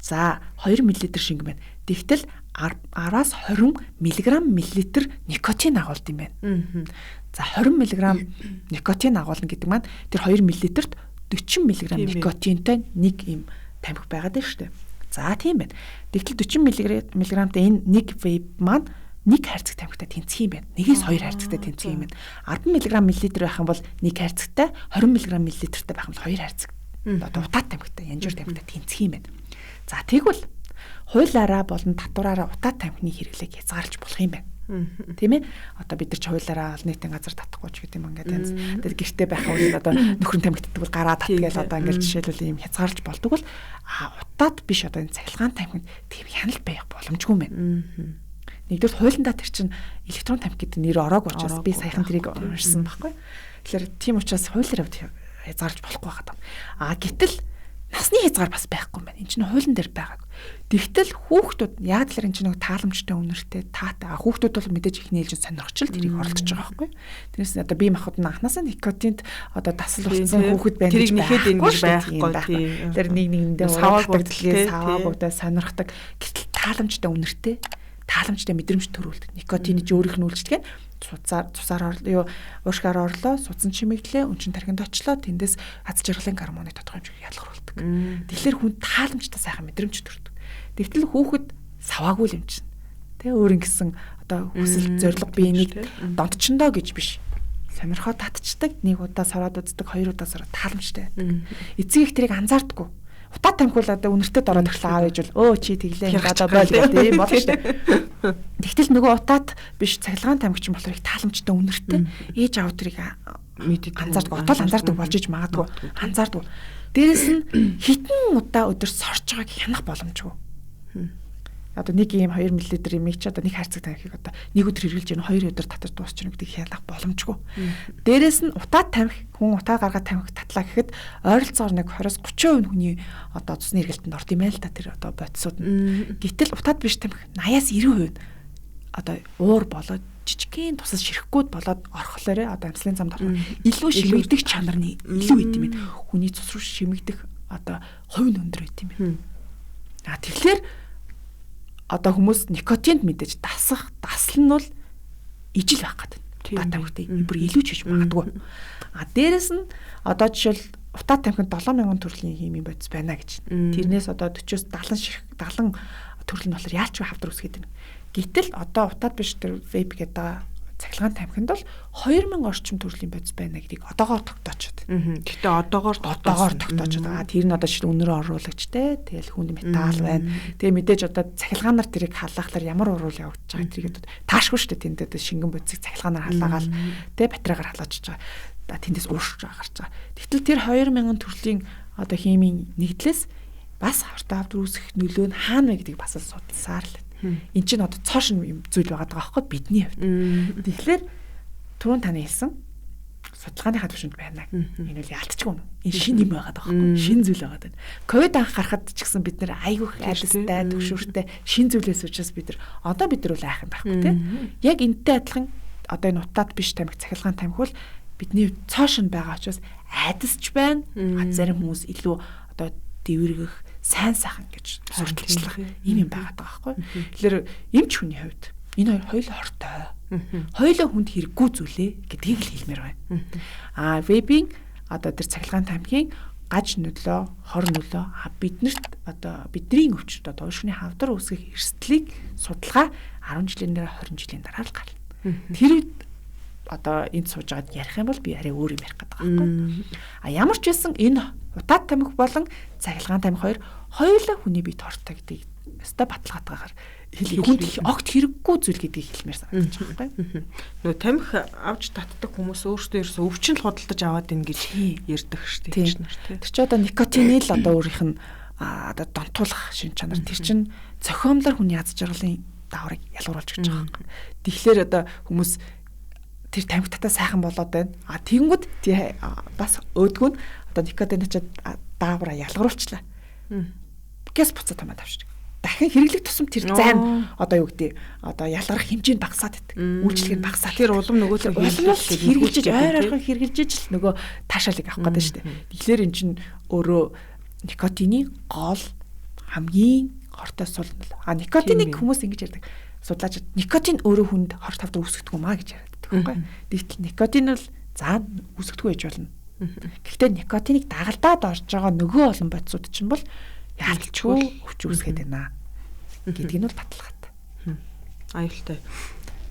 За 2 мл шингэн байна. Тэгтэл 10-аас 20 мл никотин агуулд юм байна. За 20 мг никотин агуулна гэдэг маань тэр 2 мл-т 40 мг никотинтай нэг юм тамхи байгаад байна шүү дээ. За тийм байна. Тэгтэл 40 мг-тай энэ нэг вейп маань нэг хайрцаг тамхитай тэнцэх юм байна. Нэгээс 2 хайрцагтай тэнцэх юм байна. 10 мг мл байх юм бол нэг хайрцагтай, 20 мг мл-тай байх юм бол 2 хайрцаг. Одоо утаат тамхитай, янжуур тамхитай тэнцэх юм байна. За тэгвэл хуулаараа болон татвараараа утаат тамхины хэрэглээг хязгаарлаж болох юм байна. Тийм ээ? Одоо бид нар ч хуулаараа олон нийтийн газар татахгүй ч гэдэг юм ингээд таньс. Тэгээд гэртээ байх үйл одоо нөхрөн тамхи татдаг бол гараа татгээл одоо ингээд жишээлбэл юм хязгаарлаж болдог бол утаат биш одоо энэ цахилгаан тамхинд тийм хяналт байх боломжгүй юм байна. Нэгдүгээр хуулиндаа тэр чинь электрон тамхи гэдэг нэр ороог учраас би саяхан тэрийг уншсан байхгүй. Тэгэхээр тийм учраас хуулиараа хязгаарлаж болохгүй байгаа. Гэтэл насны хязгаар бас байхгүй юм байна. Энэ чинь хуулийн дээр байгааг. Тэгтэл хүүхдүүд яг л энэ чинь нэг тааламжтай үнэртэй таатай. Хүүхдүүд бол мэдээж ихний ээлжид сонирхчл тэрийг оролдож байгаа байхгүй. Тэрнээс одоо бие махбод нь анханасаа никотинд одоо дасал болсон хүүхэд байна гэж нэхэд энэ гэж байхгүй. Тэр нэг нэгэндээ саваагуудтай саваагуудаа сонирхдаг. Гэтэл тааламжтай үнэртэй тааламжтай мэдрэмж төрүүлдэг. Никотин ч өөрийнх нь үйлчлэг нь цусаар уушгаар орлоо, судсан чимэглээ, өнчин тархинд очлоо, тэндээс аз жаргалын гормоны тодорхой хэмжээг ялгаруулдаг. Тэгэхээр хүн тааламжтай сайхан мэдрэмж төрдөг. Тэгтэл хүүхэд саваагүй юм чинь. Тэ өөр ингэсэн одоо хүсэл зориг бие нэг донтчондоо гэж биш. Сонирхоо татчихдаг, нэг удаа сараад үздэг, хоёр удаа сараад тааламжтай байдаг. Эцэг их тэрийг анзаардаггүй. Утаа тамхи бол одоо үнэртэй дороод ирлээ аав ээж бол чи тэглээ одоо бойл гэдэг юм болно шүү дээ. Тэгтэл нөгөө утаат биш цахилгаан тамхич болохоор их тааламжтай үнэртэй ээж аав тэрийг мэдээд анзаардаг, отол анзаардаг болж иж магадгүй анзаардаг. Дээрээс нь хитэн удаа өдөр сорж байгааг хянах боломжгүй. Одоо нэг ийм 2 мл имийг ч одоо нэг хайрцаг тамхиг одоо нэг өдөр хэрглэж ийн 2 өдөр татаж дуусч ийн гэдгийг хянах боломжгүй. Дээрээс нь утаа тамхи хүн утаа гаргаад тамхи татлаа гэхэд ойролцоогоор нэг 20-30% хүний одоо цусны эргэлтэнд орд юм байл та тэр одоо бодисууд нь. Гэтэл утаад биш тамхи 80-аас 90% одоо уур болоод жижигхэн тусас ширэхгүйд болоод орхолоорэ одоо амслын замд орох илүү шимэгдэх чанарны илүү байт юм байна. Хүний цус руу шимэгдэх одоо хувь нь өндөр байт юм байна. Тэгэхээр одоо хүмүүс никотинд мэдээж дасал нь бол ижил байх гэдэг. Утаа тамхитай бүр илүү ч хийж магадгүй. Дээрэс нь одоо жишээл утаа тамхинд 7000 төрлийн химийн бодис байна гэж. Тэрнээс одоо 40-с 70 төрөл нь болохоор яалч хавдар үсгээд байна. Гэтэл одоо утаад биш тэр вейп гэдэг цахилгаан тамхинд бол 2000 орчим төрлийн бодис байна гэдгийг одоогоор тогтоочод. Гэхдээ одоогоор тогтоочод байгаа. Тэр нь одоо жишээ өнөрөө оруулагчтэй. Тэгэл хүнд металл байна. Тэгээ мэдээж одоо цахилгаанаар тэрийг халаахлаар ямар уруул явагдаж байгаа тэрийг таашгүй шүү дээ. Тэндээ шингэн бодисыг цахилгаанаар халаагаал тэгээ батарейгаар халаачиж байгаа. Тэндээс уурч гарч байгаа. Тэгтэл тэр 2000 төрлийн одоо химийн нэгдлээс бас хавтаа хавдар үүсэх нөлөө нь хаана вэ гэдгийг бас судалсаар л. Энд чинь одоо цоошин юм зүйл байгаа байхгүй бидний хувьд. Тэгэхээр түрүүн таны хэлсэн судалгааны төвшөнд байна. Энэ үл яалтчгүй. Энэ шин юм байгаа байхгүй. Шин зүйл байгаа даа. Ковид анх гарахад ч гэсэн бид нэр айгүйх айлстай, төвшөртэй шин зүйлээс учраас бид нар бол айхан байхгүй тийм. Яг энэтэй адилхан одоо энэ утаад биш тамхи цахилгаан тамхи бол бидний цоошин байгаа учраас айдасч байна. Зарим хүмүүс илүү одоо дэвэргэх сайн сайхан гэж сурталчлах юм байгаад байгаа байхгүй. Тэгэхээр эмч хүний хувьд энэ хоёр хортой. Хоёулаа хүнд хэрэггүй зүйлээ гэдгийг л хэлмээр байна. Вебинг одоо тэр цахилгаан тамхигийн гаж нөлөө, хор нөлөө биднэрт одоо бидний өвчтөд одоо уушгины хавдар үүсгэх эрсдлийг судалгаа 10 жилийн дараа 20 жилийн дараа л гарна. Тэр одоо энд сууж байгаад ярих юм бол би арай өөр юм ярих гэдэг байхгүй. Ямар ч байсан энэ утаад тамхи болон цахилгаан тамхи хоёулаа хүний бие тортой гэдгийг өстой баталгаатаагаар хүнд огт хэрэггүй зүйл гэдгийг хэлмээр санагдаж байгаа байхгүй. Нөгөө тамхи авч татдаг хүмүүс өөрсдөө ерөөсөө өвчин л худалдаж аваад ийн гэж ярьдаг шүү дээ. Тэр чи одоо никотин л одоо өөрийнх нь одоо донтуулах шин чанар тэр чин цохиомлоор хүний аз жаргалын даврыг ялгууруулж гэж байгаа юм. Тэгэхээр одоо хүмүүс тэр тамхи татаа сайхан болоод байна. Тэгэнгүүт бас өөдгөө нь одоо никотин очоод даавраа ялгаруулчлаа. Гэс буцаад хамаа тавьчих. Дахин хэрэглэх тусам тэр зайн одоо юу гэдэг одоо ялгарх хэмжээ нь багасаад байдаг. Үйлчлэг нь багасаад. Тэр улам нөгөө хэрэгжилж ойр ойрхон хэрэгжилж л нөгөө таашаалыг авах гэдэг шүү дээ. Тэгэхээр эн чинь өөрөө никотины гол хамгийн хортой сул. Никотиныг хүмүүс ингэж ярьдаг. Судлаач никотин өөрөө хүнд хорт хавдар үүсгдэг юм а гэж яриад байгаа байхгүй. Тэгтэл никотин бол заан үүсгдэггүй гэж болно. Гэхдээ никотиныг дагалдаад орж байгаа нөгөө олон бодисууд чинь бол яалтчгүй өвч үүсгээд байна гэдгийг нь бол баталгаатай.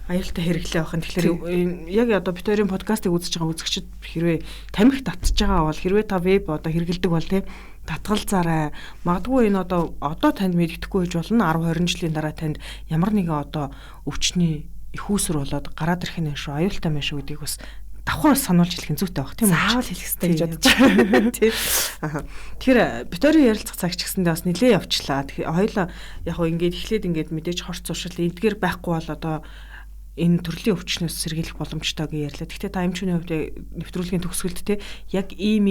Аюултай хэрэглээ авах. Тэгэхээр яг одоо бид хоёрын подкастыг үзэж байгаа үзэгчид хэрвээ тамхи татж байгаа бол хэрвээ та веб одоо хэрэглэдэг бол тий татгалзаарай. Магадгүй энэ одоо танд мэддэхгүй гэж болно. 10 20 жилийн дараа танд ямар нэгэн одоо өвчний их үүсвэр болоод гараад ирэх нь шүү. Аюултай мэн шүү гэдгийг бас давхар сануулж хэлэх нь зүйтэй баг тийм үү? Заавал хэлэх хэрэгтэй гэж бодож байгаа. Тийм. Тэгэхээр бид хоёрын ярилцах цаг ч гэсэндээ бас нэлээ явчлаа. Тэгэхээр хоёулаа яг хөө ингээд мэдээж хорц зуршил эдгээр байхгүй бол одоо энэ төрлийн өвчнөөс сэргийлэх боломжтой гэж ярьлаа. Гэхдээ та эмчүүний хувьд нэвтрүүлгийн төгсгөлд те яг ийм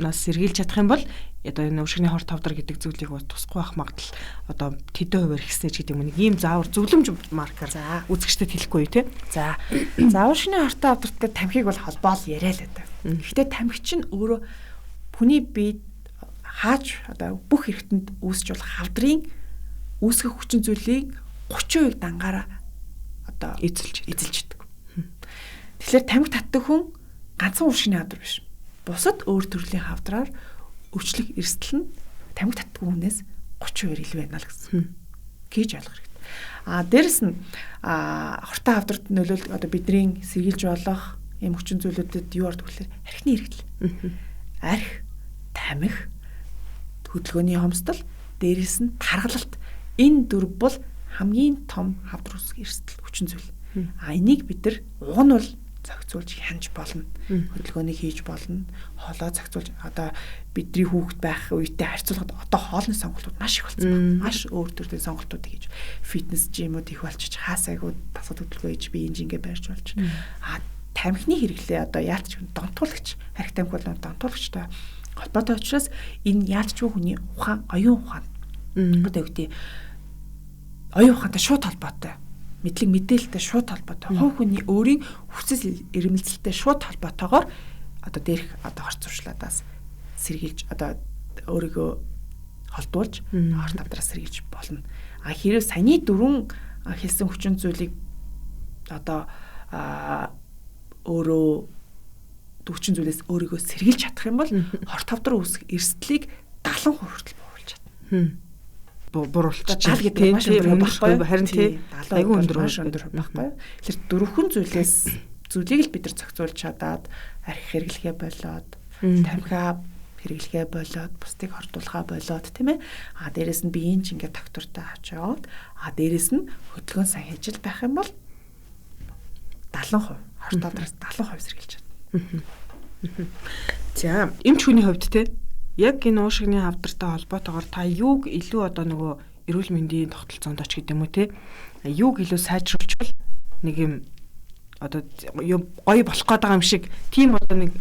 нас сэргийлж чадах юм бол одоо энэ уушгины хор тавдар гэдэг зүйлийг тусахгүй байх магадлал одоо тэдэн хувиар ихснэ ч гэдэг юм нэг ийм заавар зөвлөмж маркер үзэгчдэд хэлэхгүй те. За уушгины хор тавдарт гэдэг тамхиг бол холбоол яриа л одоо. Гэхдээ тамхи чинь өөрөө хүний биед хааж одоо бүх эргэнтэнд үүсч болох хавдрын үүсгэх хүчин зүйлийг 30% дангаараа одоо эзэлж идэг. Тэгэхээр тамхи татдаг хүн ганцхан уушгины хавдар биш. Бусад өөр төрлийн хавдраар өвчлөх эрсдэл нь тамхи татдаг хүнээс 30% илүү байна л гэсэн. Гэж ойлгох хэрэгтэй. Дээрэс нь хортой хавдарт нөлөөлдөг одоо бидний сэргийлж болох юм хүчин зүйлүүдэд юу ордог вэ? Архины эргэлт. Арх, тамхи, хөдөлгөөний хомсдол, дээрэс нь тархалт. Энэ дөрв бол хамгийн том хавдар үүсгэх эрсдэл хүчин зүйл. Энийг бид нар уг нь бол зохицуулж хянж болно. Хөдөлгөөнийг хийж болно. Хоолоо зохицуулж одоо бидний хүүхэд байх үетэй харьцуулахад одоо хоолны сонголтууд маш их болсон байна. Маш өөр төрлийн сонголтуудыг хийж фитнес жимүүд их болчих, хаасайгууд тасгал хөдөлгөөн хийж биеийн жингээ барьж болж. Тамхины хэрэглээ одоо яалтч донтуулагч, арх тамхи бол донтуулагчтай холбоотой учраас энэ яалтчгүй хүний ухаан, оюун ухаан одоо юу гэдэг оюун ухаантай шууд холбоотой. Мэдлэг мэдээлэлтэй шууд холбоотой. Хувь хүний өөрийн хүсэл эрмэлзэлтэй шууд холбоотойгоор одоо дээрх одоо хорц зуршладаас сэргийлж одоо өөрийгөө холдуулж хорт авдраас сэргийлж болно. Хэрэг саяны дөрвөн хэлсэн хүчин зүйлийг одоо өөрөө хүчин зүйлээс өөрийгөө сэргийлж чадах юм бол хорт авдар үүсэх эрсдлийг 70% хүртэл бууруулж чадна. Буруулчих. Тал гэдэг маш өндөр байхгүй харин тий айгүй өндөр байхгүй. Тэгэхээр дөрвөн зүйлийг л бид нар зохицуулж чадаад арх хэрэглэхээ болоод тамхиа хэрэглэхээ болоод бусдыг хордуулахаа болоод тийм ээ. Дээрэс нь биеийн жингээ доктортой авч яваад дээрэс нь хөдөлгөөн сайн хийж байх юм бол 70% хорт авдраас 70% сэргийлж чадна. За эмч хүний хувьд те яг энэ уушигны хавдартай холбоотойгоор та юуг илүү одоо нөгөө эрүүл мэндийн тогтолцоонд оч гэдэг юм уу те юуг илүү сайжруулчихвал нэг юм одоо гоё болох гээд байгаа юм шиг тийм одоо нэг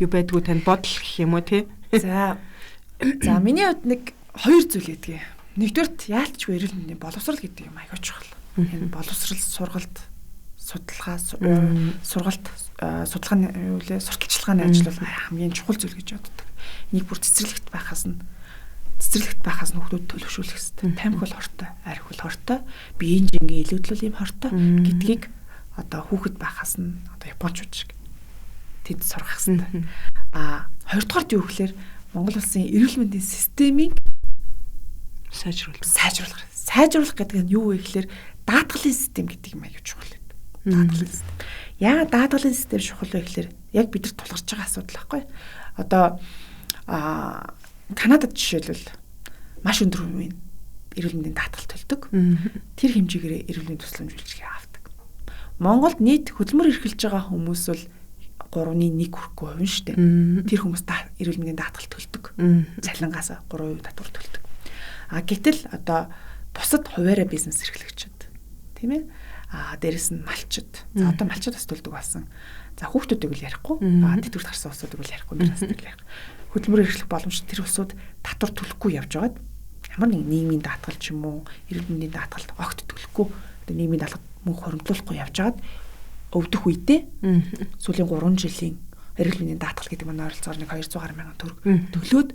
юу байдгүй тань бодол гэх юм уу те. За миний хувьд нэг хоёр зүйл гэдэг. Нэгдүгээрт яалтчгүй эрүүл мэндийн боловсрал гэдэг юм аягүй чухал. Энэ боловсрал сургалт судалгааны юу лээ сурталчилгааны ажил бол хамгийн чухал зүйл гэж боддог. Нэг бүр цэцэрлэгт байхаас нь хүүхдүүд төлөвшүүлэх хэрэгтэй. Тамхи бол хортой, арх бол хортой, биеийн жингээ илүүдлүүл юм хортой гэдгийг одоо хүүхэд байхаас нь одоо японочууд шиг тэд сурах хэрэгтэй. Хоёрдугаарт юу гэхээр Монгол улсын эрүүл мэндийн системийг сайжруулах гэдэг нь юу вэ гэхээр даатгалын систем гэдэг юм аяг чухал. Даатгалын систем. Яагаад даатгалын систем чухал вэ гэхээр яг бид нар тулгарч байгаа асуудал байхгүй. Одоо Канадад жишээлбэл маш өндөр хувийн эрүүл мэндийн даатгал төлдөг. Тэр хэмжээгээр эрүүл мэндийн тусламж үйлчилгээ авдаг. Монголд нийт хөдөлмөр эрхэлж байгаа хүмүүс бол 3.1 хүрэхгүй хувь шүү дээ. Тэр хүмүүс эрүүл мэндийн даатгал төлдөг. Цалингаас 3% татвар төлдөг. Гэтэл одоо бусад хуваарай бизнес эрхлэгчид тийм ээ. Дээрэс нь малчид. Одоо малчид бас төлдөг болсон. За хүүхдүүдийг үл ярихгүй. Тэтгэврт гарсан улсуудыг үл ярихгүй. Хөдөлмөр эрхлэх боломжтой тэр улсууд татвар төлөхгүй явж байгаад ямар нэг нийгмийн даатгал ч юм уу эрүүл мэндийн даатгалд огт төлөхгүй нийгмийн даатгал мөнгө хоримтлуулахгүй явж байгаад өвдөх үедээ сүүлийн 3 жилийн эрүүл мэндийн даатгал гэдэг манай ойролцоогоор нэг 200 мянган төгрөг төлөөд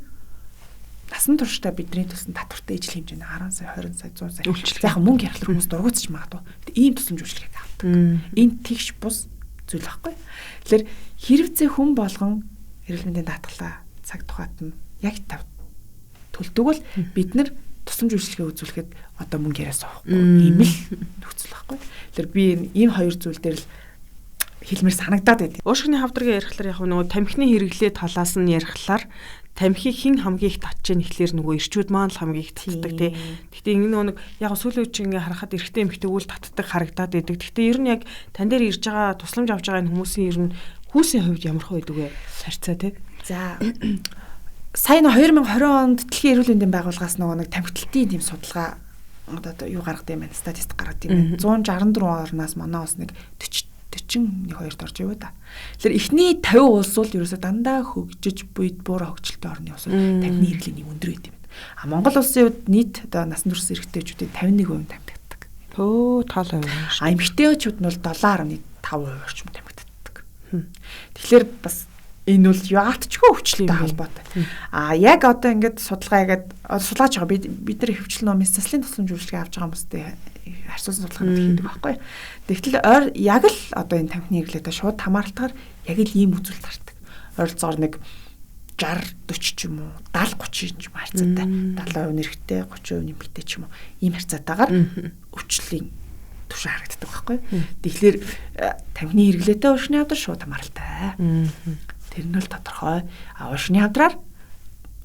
насан туршдаа бидний төлсөн татвартай ижил хэмжээний 10 сая 20 сая 100 сая яг мөнгө ярахлах хүмүүс дургуутч магадгүй ийм тусламж үйлчлэгийг авдаг. Энэ тэгш бус зүйл байхгүй. Тэгэхээр хэрэгцээ хүн болгон эрүүл мэндийн даатгалаа цаг тухайд нь яг төлдөг бол бид нар тусламж үйлчлэгээ үзүүлэхэд одоо мөнгө яриас авахгүй ийм л нөхцөл байхгүй. Тэгэхээр би энэ хоёр зүйл дээр л хэлмээр санагдаад байдаг. Уушигны хавдрыг ярихлаар яг нөгөө тамхины хэрэглээ талаас нь ярихлаар тамхиг хэн хамгийн их татж яах нэхлээр нөгөө ирчүүд маань л хамгийн их татдаг тий. Гэхдээ энэ нөгөө яг сүүлийн үеч ингээ харахад эрэгтэй эмэгтэй үл татдаг харагдаад байдаг. Гэхдээ ер нь яг тань дээр ирж байгаа тусламж авч байгаа энэ хүмүүсийн ер нь хүүсийн хувьд ямар хөө байдаг вэ? Харьцаа тий. За сая 2020 онд дэлхийн эрүүл мэндийн байгууллагаас нэг тамхиталтын тийм судалгаа одоо юу гаргад юм байна, статистик гаргад юм байна. 164 орноос манай улс нэг 41-2-д орж ивэ да. Тэгэхээр эхний 50 улс бол ерөөсө дандаа хөгжиж буйд буураа хөгжилтэй орны улс тамхины хэрэглээний өндөр байд юм байна. Монгол улсын хувьд нийт одоо насан турш эрэгтэйчүүдийн 51% тамхитдаг. Тал хувь. Эмэгтэйчүүд нь бол 7.5% орчим тамхитдаг. Тэгэхээр бас энэ бол яалтчгүй хөгжлөлтэй холбоотой. Яг одоо ингээд судалгаа судлаач байгаа бид нар хөвчлэн номын заслын тусламж үйлчилгээ авч байгаа хүмүүстэй харьцуулсан судалгаанд хийдэг байхгүй. Тэгтэл яг л одоо энэ тамхины хэрэглээтэй шууд хамааралтаар яг л ийм үзүүлэлт гардаг. Ойролцоогоор нэг 60-40 ч юм уу 70-30 ч юм харьцаатай 70% нэрхтээ 30% нэмэгтэй ч юм уу ийм харьцаатайгаар өвчлөлийн түвшин харагддаг байхгүй. Тэгэхээр тамхины хэрэглээтэй уушны хавдар шууд хамааралтай. Тэр нь л тодорхой. Уушны хавдраар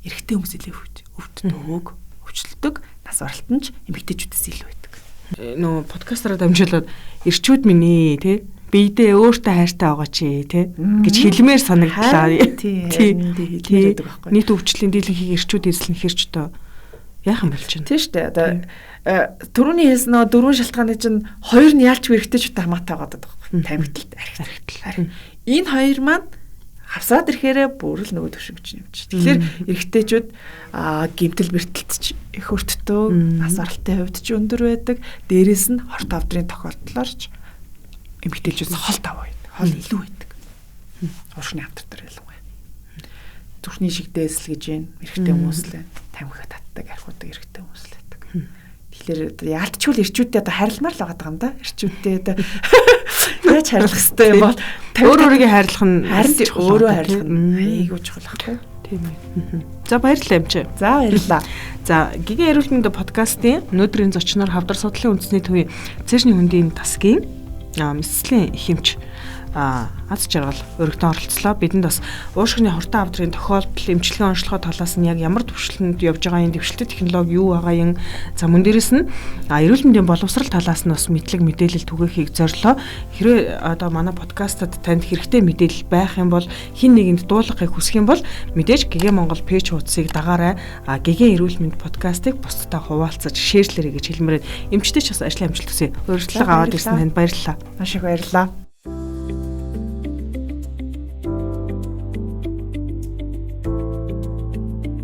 эрэгтэй хүмүүс илүү өвддөг, өвчлөлдөг, нас баралтан ч эмэгтэйчүүдээс илүү байдаг. Нөө подкастаараа дамжуулаад ирчүүд минь тий биедээ өөртөө хайртай байгаа чи тий гэж хэлмээр санагдлаа. Тий. Нийт өвчлөлийн дийлэнхийг ирчүүд эзлэнэхэр ч одоо яах юм бол чинь. Тий штэ. Одоо түрүүний хэлсэн нөө дөрвөн шалтгааны чинь хоёр нь яалч эргэтэй ч хамаатай байгаа байхгүй. Тамхиталт, архитектал. Энэ хоёр маань хавсаад ирэхээрээ бүр л нөгөө төвшинч нэмж. Тэгэхээр эргэжтэйчүүд гэмтэл бэртэлтч их өртдөг, нас баралтын хувьд ч өндөр байдаг. Дээрээс нь хорт авдрын тохиолдлоорч эмэгтэйчүүд хол тав байдаг. Хол илүү байдаг. Уушны авдар дээр ялангуяа. Зүрхний шиг дээсэл гэж юм. Эргэтэй хүмүүс л тамхи татдаг, архиудаг эргэтэй хүмүүс л байдаг. Тэгэхээр яалтчгүй эрчүүдтэй одоо харилмаар л байгаа юм да. Эрчүүдтэй одоо яаж харилах хэвтэй юм бол өөрөөрөө хайрлах нь өөрөө хайрлах нь айгүй чухал байхгүй. Тийм ээ. За баярлалаа юм чи. За баярлалаа. За Гигийн эрүүл мэндийн подкастын өнөөдрийн зочноор Хавдар судлалын үндэсний төвийн цэжний хөндийн тасгийн мэдслийн хэмж аз жаргал өргөдөн оролцлоо. Бидэнд бас уушгины хурдан авдрын тохиолдол эмчилгээ онцлогоо талаас нь яг ямар төвшлөнд явж байгаа юм, дэвшилтэй технологи юу байгаа юм. За мөн дээрэс нь эрүүл мэндийн боловсрал талаас нь бас мэдлэг мэдээлэл түгээхийг зорилоо. Хэрвээ одоо манай подкастад танд хэрэгтэй мэдээлэл байх юм бол хин нэгэнд дуулгахыг хүсэх юм бол мэдээж ГГ Монгол пэйж хуудсыг дагаарай. ГГ эрүүл мэнд подкастыг бусдад хуваалцаж шеэрлээрэй гэж хэлмээрээ эмчтэй ч бас ажлын амжилт хүсье. Урьдчилан аваад ирсэн танд баярлалаа. Маш их баярлалаа.